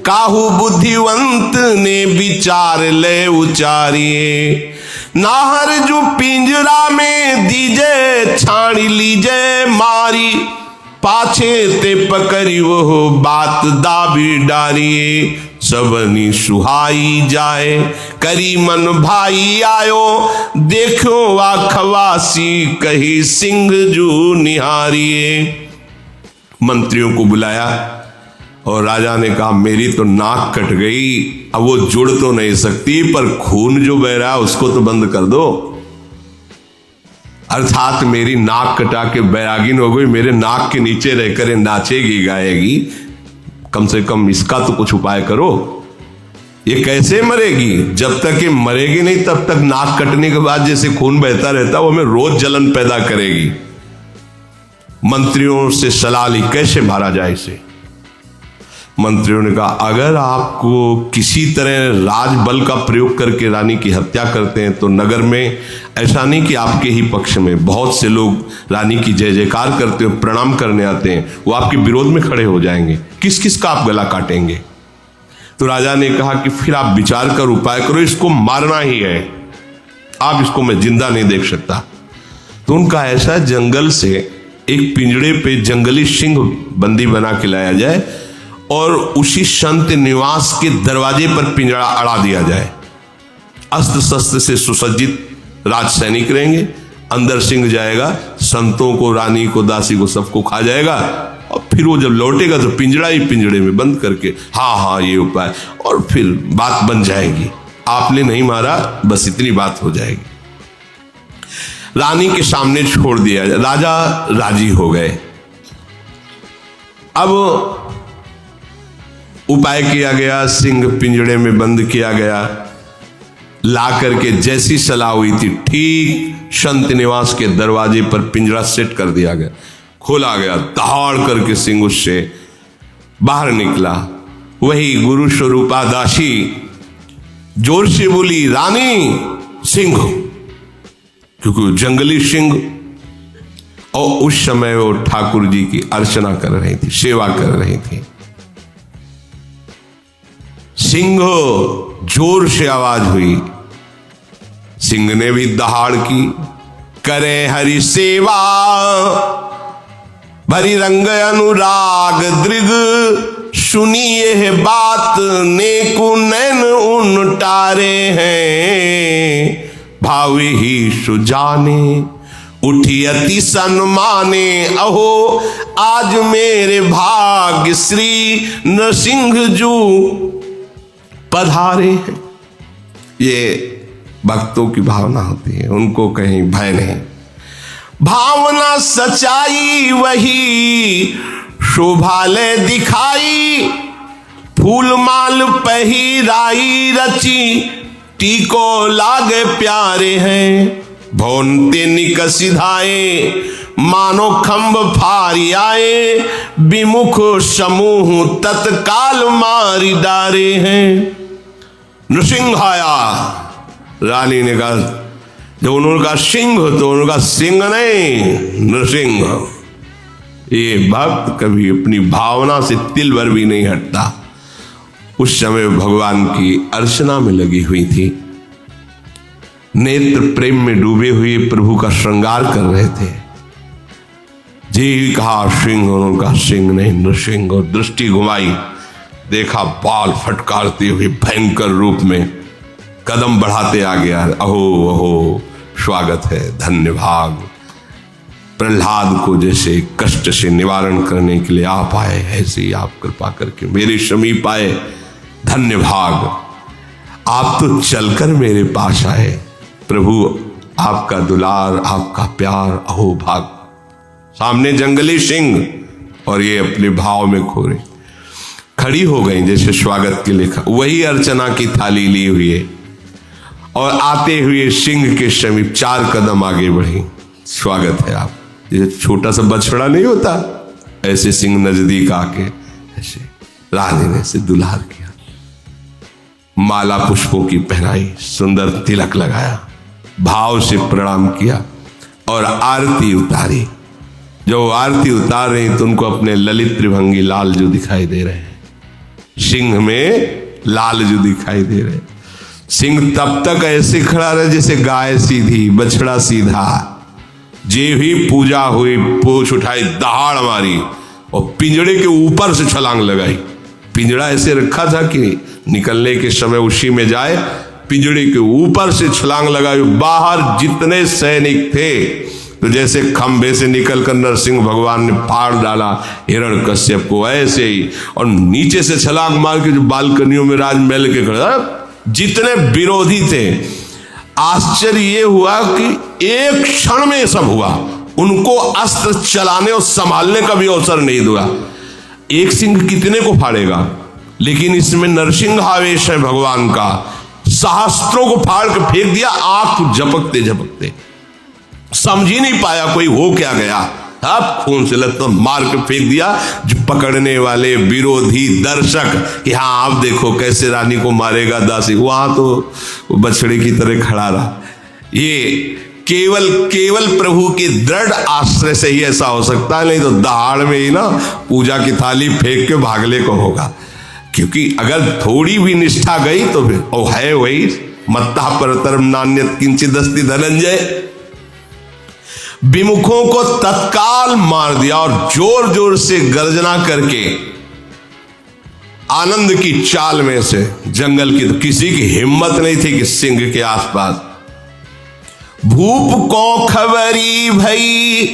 काहू बुद्धिवंत ने विचार ले उचारिये। नाहर जो पिंजरा में दीजे छाड़ी लीजे मारी, पाछे ते पकड़ी वो बात दाबी डारिये। सबनी सुहाई जाए करी मन भाई आयो, देखो वा खवासी कही सिंह जू निहारिये। मंत्रियों को बुलाया और राजा ने कहा मेरी तो नाक कट गई, अब वो जुड़ तो नहीं सकती, पर खून जो बह रहा है उसको तो बंद कर दो। अर्थात मेरी नाक कटा के बैरागिन हो गई, मेरे नाक के नीचे रहकर नाचेगी गाएगी, कम से कम इसका तो कुछ उपाय करो। ये कैसे मरेगी? जब तक ये मरेगी नहीं तब तक नाक कटने के बाद जैसे खून बहता रहता वो हमें रोज जलन पैदा करेगी। मंत्रियों से सलाह ली कैसे मारा जाए इसे। मंत्रियों ने कहा अगर आपको किसी तरह राजबल का प्रयोग करके रानी की हत्या करते हैं तो नगर में ऐसा नहीं कि आपके ही पक्ष में बहुत से लोग रानी की जय जयकार करते हो, प्रणाम करने आते हैं, वो आपके विरोध में खड़े हो जाएंगे, किस किस का आप गला काटेंगे। तो राजा ने कहा कि फिर आप विचार कर उपाय करो, इसको मारना ही है, आप इसको मैं जिंदा नहीं देख सकता। तो उनका ऐसा जंगल से एक पिंजड़े पे जंगली सिंह बंदी बना के लाया जाए और उसी संत निवास के दरवाजे पर पिंजड़ा अड़ा दिया जाए। अस्त्र शस्त्र से सुसज्जित राज सैनिक रहेंगे, अंदर सिंह जाएगा, संतों को, रानी को, दासी को, सबको खा जाएगा और फिर वो जब लौटेगा तो पिंजड़ा ही पिंजड़े में बंद करके हाँ ये उपाय, और फिर बात बन जाएगी। आपने नहीं मारा, बस इतनी बात हो जाएगी। रानी के सामने छोड़ दिया, राजा राजी हो गए। अब उपाय किया गया, सिंह पिंजड़े में बंद किया गया, ला करके जैसी सलाह हुई थी ठीक संत निवास के दरवाजे पर पिंजरा सेट कर दिया गया, खोला गया, दहाड़ करके सिंह उससे बाहर निकला। वही गुरु स्वरूपा दासी जोर से बोली रानी सिंह, क्योंकि जंगली सिंह, और उस समय वो ठाकुर जी की अर्चना कर रही थी, सेवा कर रही थी। सिंह जोर से आवाज हुई, सिंह ने भी दहाड़ की, करे हरि सेवा भरी रंग अनुराग दृग, सुनिए है बात नेकु नैन उन टारे हैं, भावी ही सुजाने उठी अति सन्माने, अहो आज मेरे भाग्य श्री नरसिंह जू पधारे हैं। ये भक्तों की भावना होती है, उनको कहीं भय नहीं, भावना सच्चाई वही शोभालय दिखाई, फूल माल पहिराई रची, टीको लागे प्यारे हैं, भोनते निकसिधाए मानो खंभ फारी आए, विमुख समूह तत्काल मारी डारे हैं। नृसिंह आया, रानी ने कहा, जब उन्होंने कहा सिंह तो उन्होंने कहा सिंह नहीं नृसिंह। ये भक्त कभी अपनी भावना से तिल भर भी नहीं हटता। उस समय भगवान की अर्चना में लगी हुई थी, नेत्र प्रेम में डूबे हुए प्रभु का श्रृंगार कर रहे थे। जी कहा सिंह, उन्होंने कहा सिंह नहीं नृसिंह, और दृष्टि घुमाई, देखा बाल फटकारते हुए भयंकर रूप में कदम बढ़ाते आ गया। अहो अहो स्वागत है, धन्य भाग, प्रहलाद को जैसे कष्ट से निवारण करने के लिए आप आए, ऐसे ही आप कृपा करके मेरे समीप आए, धन्य भाग। आप तो चलकर मेरे पास आए। प्रभु आपका दुलार, आपका प्यार, अहो भाग। सामने जंगली सिंह और ये अपने भाव में खोरे खड़ी हो गई जैसे स्वागत के लिए। वही अर्चना की थाली ली हुई है और आते हुए सिंह के समीप 4 कदम आगे बढ़ी। स्वागत है आप। जैसे छोटा सा बछड़ा नहीं होता, ऐसे सिंह नजदीक आके ऐसे रानी ने से दुलार किया, माला पुष्पों की पहनाई, सुंदर तिलक लगाया, भाव से प्रणाम किया और आरती उतारी। जो आरती उतार रही तो उनको अपने ललित त्रिभंगी लालजू दिखाई दे रहे हैं। सिंह में लालजू दिखाई दे रहे। सिंह तब तक ऐसे खड़ा रहे जैसे गाय सीधी, बछड़ा सीधा। जे भी पूजा हुई, पूछ उठाई, दहाड़ मारी और पिंजड़े के ऊपर से छलांग लगाई। पिंजड़ा ऐसे रखा था कि निकलने के समय उसी में जाए। पिंजड़े के ऊपर से छलांग लगाई। बाहर जितने सैनिक थे तो जैसे खंभे से निकलकर नरसिंह भगवान ने फाड़ डाला हिरण्यकश्यप को, ऐसे ही। और नीचे से छलांग मार के जो बालकनियों में राजमहल के खड़े जितने विरोधी थे, आश्चर्य ये हुआ कि एक क्षण में सब हुआ। उनको अस्त्र चलाने और संभालने का भी अवसर नहीं हुआ। एक सिंह कितने को फाड़ेगा, लेकिन इसमें नरसिंहावेश है भगवान का। सहस्त्रों को फाड़ के फेंक दिया, आंख झपकते झपकते। समझ ही नहीं पाया कोई हो क्या गया। अब खून से लत मार के फेंक दिया। जो पकड़ने वाले विरोधी दर्शक कि हाँ आप देखो कैसे रानी को मारेगा दासी, वहां तो बछड़े की तरह खड़ा रहा। ये केवल प्रभु के दृढ़ आश्रय से ही ऐसा हो सकता है, नहीं तो दहाड़ में ही ना पूजा की थाली फेंक के भागले को होगा। क्योंकि अगर थोड़ी भी निष्ठा गई तो फिर ओ है वही मत्ता परतरम नान्यत किंचित अस्ति धनंजय। विमुखों को तत्काल मार दिया और जोर जोर से गर्जना करके आनंद की चाल में से जंगल की तो किसी की हिम्मत नहीं थी कि सिंह के आसपास। भूप को खबरी भई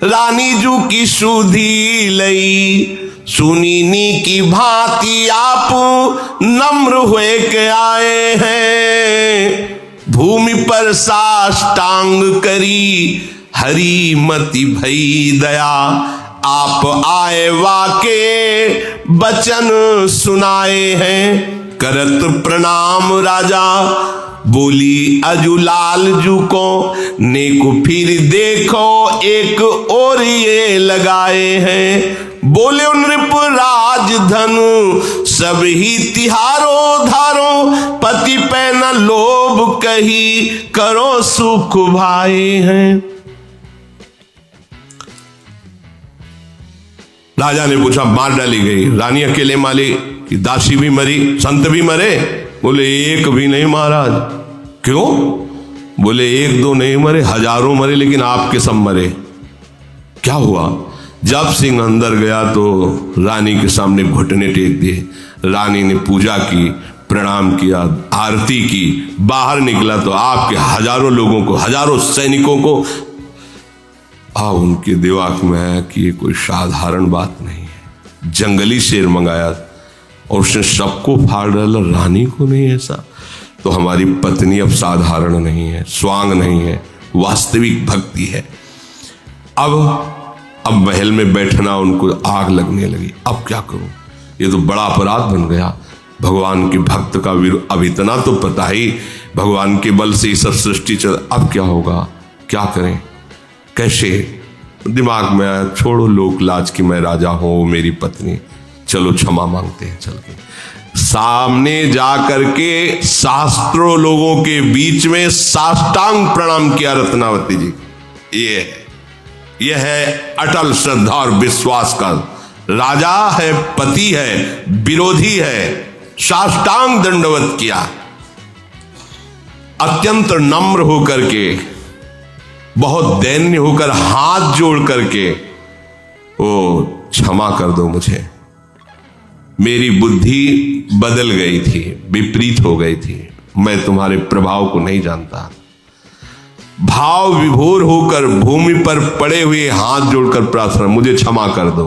रानी जू की सुधी लई, सुनीनी की भांति आप नम्र हुए के आए हैं। भूमि पर साष्टांग करी हरी मति भई दया, आप आए वाके बचन सुनाए हैं। करत प्रणाम राजा बोली अजुलाल जू को, नेक फिर देखो एक और ये लगाए हैं। बोले नृप राजधन सब ही तिहारो धारो, पति पे न लोभ कही करो सुख भाए हैं। राजा ने पूछा मार डाली गई रानी अकेले माली कि दासी भी मरी, संत भी मरे? बोले एक भी नहीं महाराज। क्यों? बोले एक दो नहीं मरे, हजारों मरे, लेकिन आपके सब मरे। क्या हुआ? जब सिंह अंदर गया तो रानी के सामने घुटने टेक दिए। रानी ने पूजा की, प्रणाम किया, आरती की। बाहर निकला तो आपके हजारों लोगों को, हजारों सैनिकों को उनके दिमाग में है कि ये कोई साधारण बात नहीं है। जंगली शेर मंगाया और उसने सबको फाड़ डाला, रानी को नहीं। ऐसा तो हमारी पत्नी अब साधारण नहीं है, स्वांग नहीं है, वास्तविक भक्ति है। अब महल में बैठना उनको आग लगने लगी। अब क्या करूं? ये तो बड़ा अपराध बन गया। भगवान के भक्त का अब इतना तो पता ही, भगवान के बल से ये सब सृष्टि चल। अब क्या होगा? क्या करें? कैसे? दिमाग में आया छोड़ो लोक लाज की मैं राजा हूं, मेरी पत्नी, चलो क्षमा मांगते हैं। चल के सामने जा करके शास्त्रों लोगों के बीच में साष्टांग प्रणाम किया रत्नावती जी। ये है अटल श्रद्धा और विश्वास का। राजा है, पति है, विरोधी है, साष्टांग दंडवत किया। अत्यंत नम्र होकर के, बहुत दैन्य होकर हाथ जोड़ करके, ओ क्षमा कर दो मुझे, मेरी बुद्धि बदल गई थी, विपरीत हो गई थी, मैं तुम्हारे प्रभाव को नहीं जानता। भाव विभोर होकर भूमि पर पड़े हुए हाथ जोड़कर प्रार्थना, मुझे क्षमा कर दो।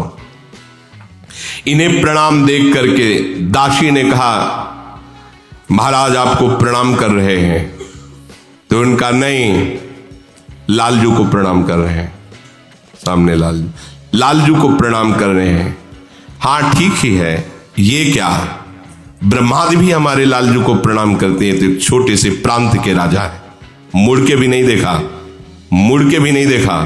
इन्हें प्रणाम देख करके दासी ने कहा महाराज आपको प्रणाम कर रहे हैं। तो उनका नहीं, लालजू को प्रणाम कर रहे हैं। सामने लालजू को प्रणाम कर रहे हैं। हाँ ठीक ही है, ये क्या, ब्रह्मादि भी हमारे लालजू को प्रणाम करते हैं। तो एक छोटे से प्रांत के राजा है, मुड़ के भी नहीं देखा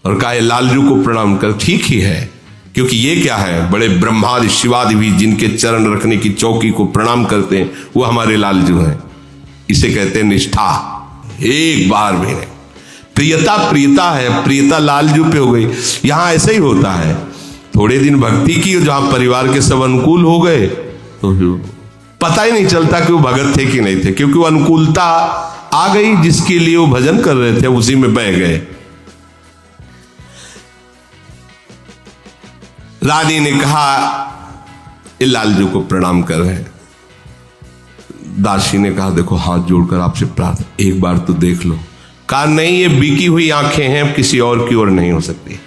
और कहा लालजू को प्रणाम कर। ठीक ही है, क्योंकि ये क्या है, बड़े ब्रह्मादि शिवादि भी जिनके चरण रखने की चौकी को प्रणाम करते हैं, वो हमारे लालजू हैं। इसे कहते हैं निष्ठा। एक बार भी नहीं, प्रियता है, प्रियता लालजू पे हो गई। यहां ऐसा ही होता है, थोड़े दिन भक्ति की, जहां परिवार के सब अनुकूल हो गए तो पता ही नहीं चलता कि वो भगत थे कि नहीं थे, क्योंकि वो अनुकूलता आ गई, जिसके लिए वो भजन कर रहे थे उसी में बह गए। रानी ने कहा ये लालजू को प्रणाम कर रहे हैं। दासी ने कहा देखो हाथ जोड़कर आपसे प्रार्थना, एक बार तो देख लो। कहा नहीं, ये बिकी हुई आंखें हैं, किसी और की ओर नहीं हो सकती।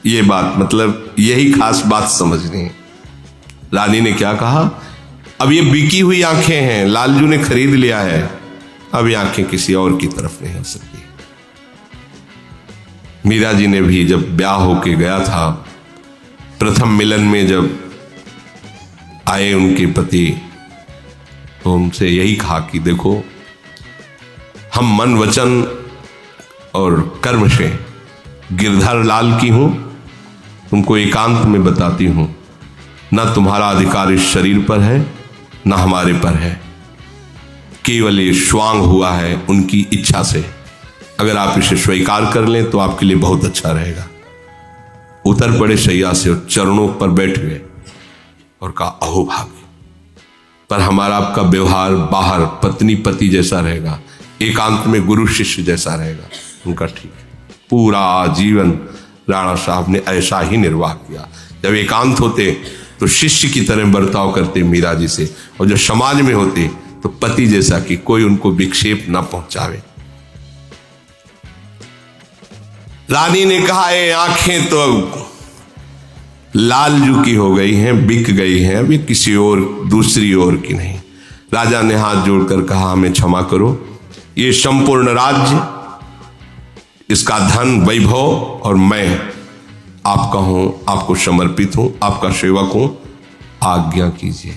ये बात, मतलब यही खास बात समझनी है। रानी ने क्या कहा, अब ये बिकी हुई आंखें हैं, लालजू ने खरीद लिया है, अब ये आंखें किसी और की तरफ नहीं हो सकती। मीरा जी ने भी जब ब्याह होके गया था, प्रथम मिलन में जब आए उनके पति, तो उनसे यही कहा कि देखो हम मन वचन और कर्म से गिरधर लाल की हूं, तुमको एकांत में बताती हूं, ना तुम्हारा अधिकार इस शरीर पर है ना हमारे पर है, केवल ये स्वांग हुआ है उनकी इच्छा से। अगर आप इसे स्वीकार कर लें तो आपके लिए बहुत अच्छा रहेगा। उतर पड़े शैया से और चरणों पर बैठ गए और कहा अहो भाग्य, पर हमारा आपका व्यवहार बाहर पत्नी पति जैसा रहेगा, एकांत में गुरु शिष्य जैसा रहेगा। उनका ठीक है। पूरा जीवन राणा साहब ने ऐसा ही निर्वाह किया। जब एकांत होते तो शिष्य की तरह बर्ताव करते मीरा जी से, और जब समाज में होते तो पति जैसा कि कोई उनको विक्षेप न पहुंचावे। रानी ने कहा ये आंखें तो लालजू की हो गई हैं, बिक गई हैं, अभी किसी और दूसरी ओर की नहीं। राजा ने हाथ जोड़कर कहा हमें क्षमा करो, ये संपूर्ण राज्य, इसका धन वैभव और मैं आपका हूं, आपको समर्पित हूं, आपका सेवक हूं, आज्ञा कीजिए।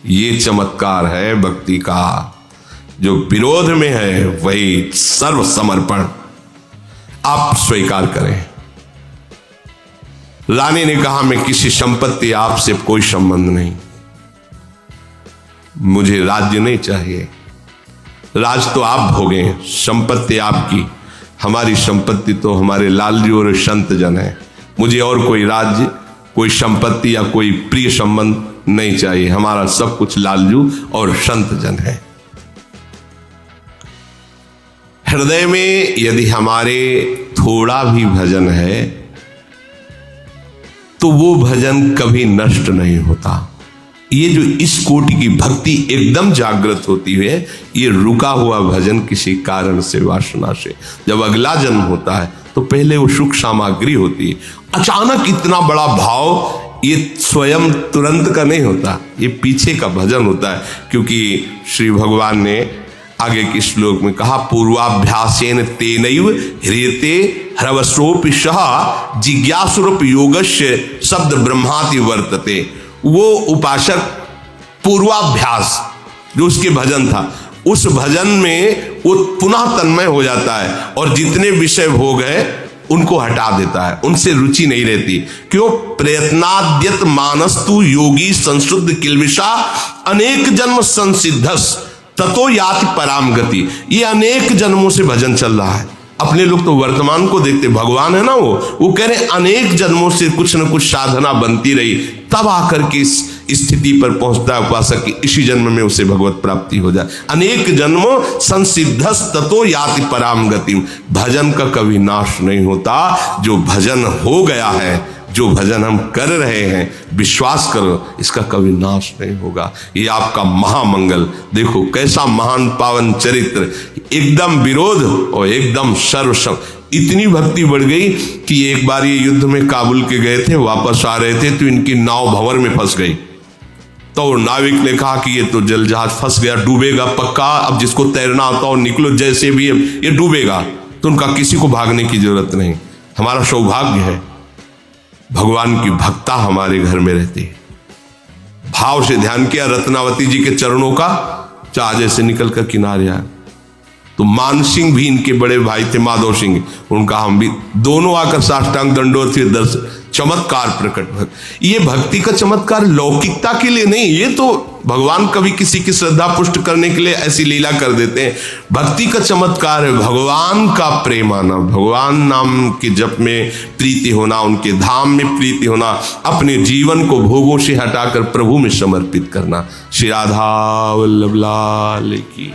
ये चमत्कार है भक्ति का। जो विरोध में है वही सर्व समर्पण, आप स्वीकार करें। रानी ने कहा मैं किसी संपत्ति, आपसे कोई संबंध नहीं, मुझे राज्य नहीं चाहिए, राज तो आप भोगें, संपत्ति आपकी, हमारी संपत्ति तो हमारे लालजू और संत जन है। मुझे और कोई राज्य, कोई संपत्ति या कोई प्रिय संबंध नहीं चाहिए, हमारा सब कुछ लालजू और संत जन है। हृदय में यदि हमारे थोड़ा भी भजन है तो वो भजन कभी नष्ट नहीं होता। ये जो इस कोटि की भक्ति एकदम जागृत होती है, ये रुका हुआ भजन किसी कारण से, वासना से, जब अगला जन्म होता है तो पहले वो सुख सामग्री होती है। अचानक इतना बड़ा भाव ये स्वयं तुरंत का नहीं होता, ये पीछे का भजन होता है। क्योंकि श्री भगवान ने आगे के श्लोक में कहा पूर्वाभ्यासेन तेनैव ह्रियते ह्रवस्रोपि सह जिज्ञासुरूप योगस्य शब्द ब्रह्माति वर्तते। वो उपासक पूर्वाभ्यास जो उसके भजन था, उस भजन में वो पुनः तन्मय हो जाता है और जितने विषय भोग है उनको हटा देता है, उनसे रुचि नहीं रहती। क्यों? प्रयत्नाद्यत मानस्तु योगी संशुद्ध किल्बिषा अनेक जन्म संसिद्धस ततो याति पराम गति। ये अनेक जन्मों से भजन चल रहा है। अपने लोग तो वर्तमान को देखते, भगवान है ना, वो कह रहे अनेक जन्मों से कुछ न कुछ साधना बनती रही, तब आकर के इस स्थिति पर पहुंचता है उपासक की इसी जन्म में उसे भगवत प्राप्ति हो जाए। अनेक जन्मों संसिद्धस ततो याति पराम गति। भजन का कभी नाश नहीं होता। जो भजन हो गया है, जो भजन हम कर रहे हैं, विश्वास करो इसका कभी नाश नहीं होगा। ये आपका महामंगल। देखो कैसा महान पावन चरित्र, एकदम विरोध और एकदम सर्वसम। इतनी भक्ति बढ़ गई कि एक बार ये युद्ध में काबुल के गए थे, वापस आ रहे थे तो इनकी नाव भंवर में फंस गई। तो नाविक ने कहा कि ये तो जल जहाज फंस गया, डूबेगा पक्का, अब जिसको तैरना आता हो निकलो, जैसे भी ये डूबेगा। तो उनका किसी को भागने की जरूरत नहीं, हमारा सौभाग्य है भगवान की भक्ता हमारे घर में रहती है। भाव से ध्यान किया रत्नावती जी के चरणों का, जहाज से निकल कर किनारे आए। तो मान सिंह भी इनके बड़े भाई थे, माधव सिंह, उनका हम भी दोनों आकर साष्टांग दंडोत थे। चमत्कार प्रकट, ये भक्ति का चमत्कार लौकिकता के लिए नहीं, ये तो भगवान कभी किसी की श्रद्धा पुष्ट करने के लिए ऐसी लीला कर देते हैं। भक्ति का चमत्कार है भगवान का प्रेम आना, भगवान नाम के जप में प्रीति होना, उनके धाम में प्रीति होना, अपने जीवन को भोगों से हटाकर प्रभु में समर्पित करना। श्री राधा वल्लभ लाल की।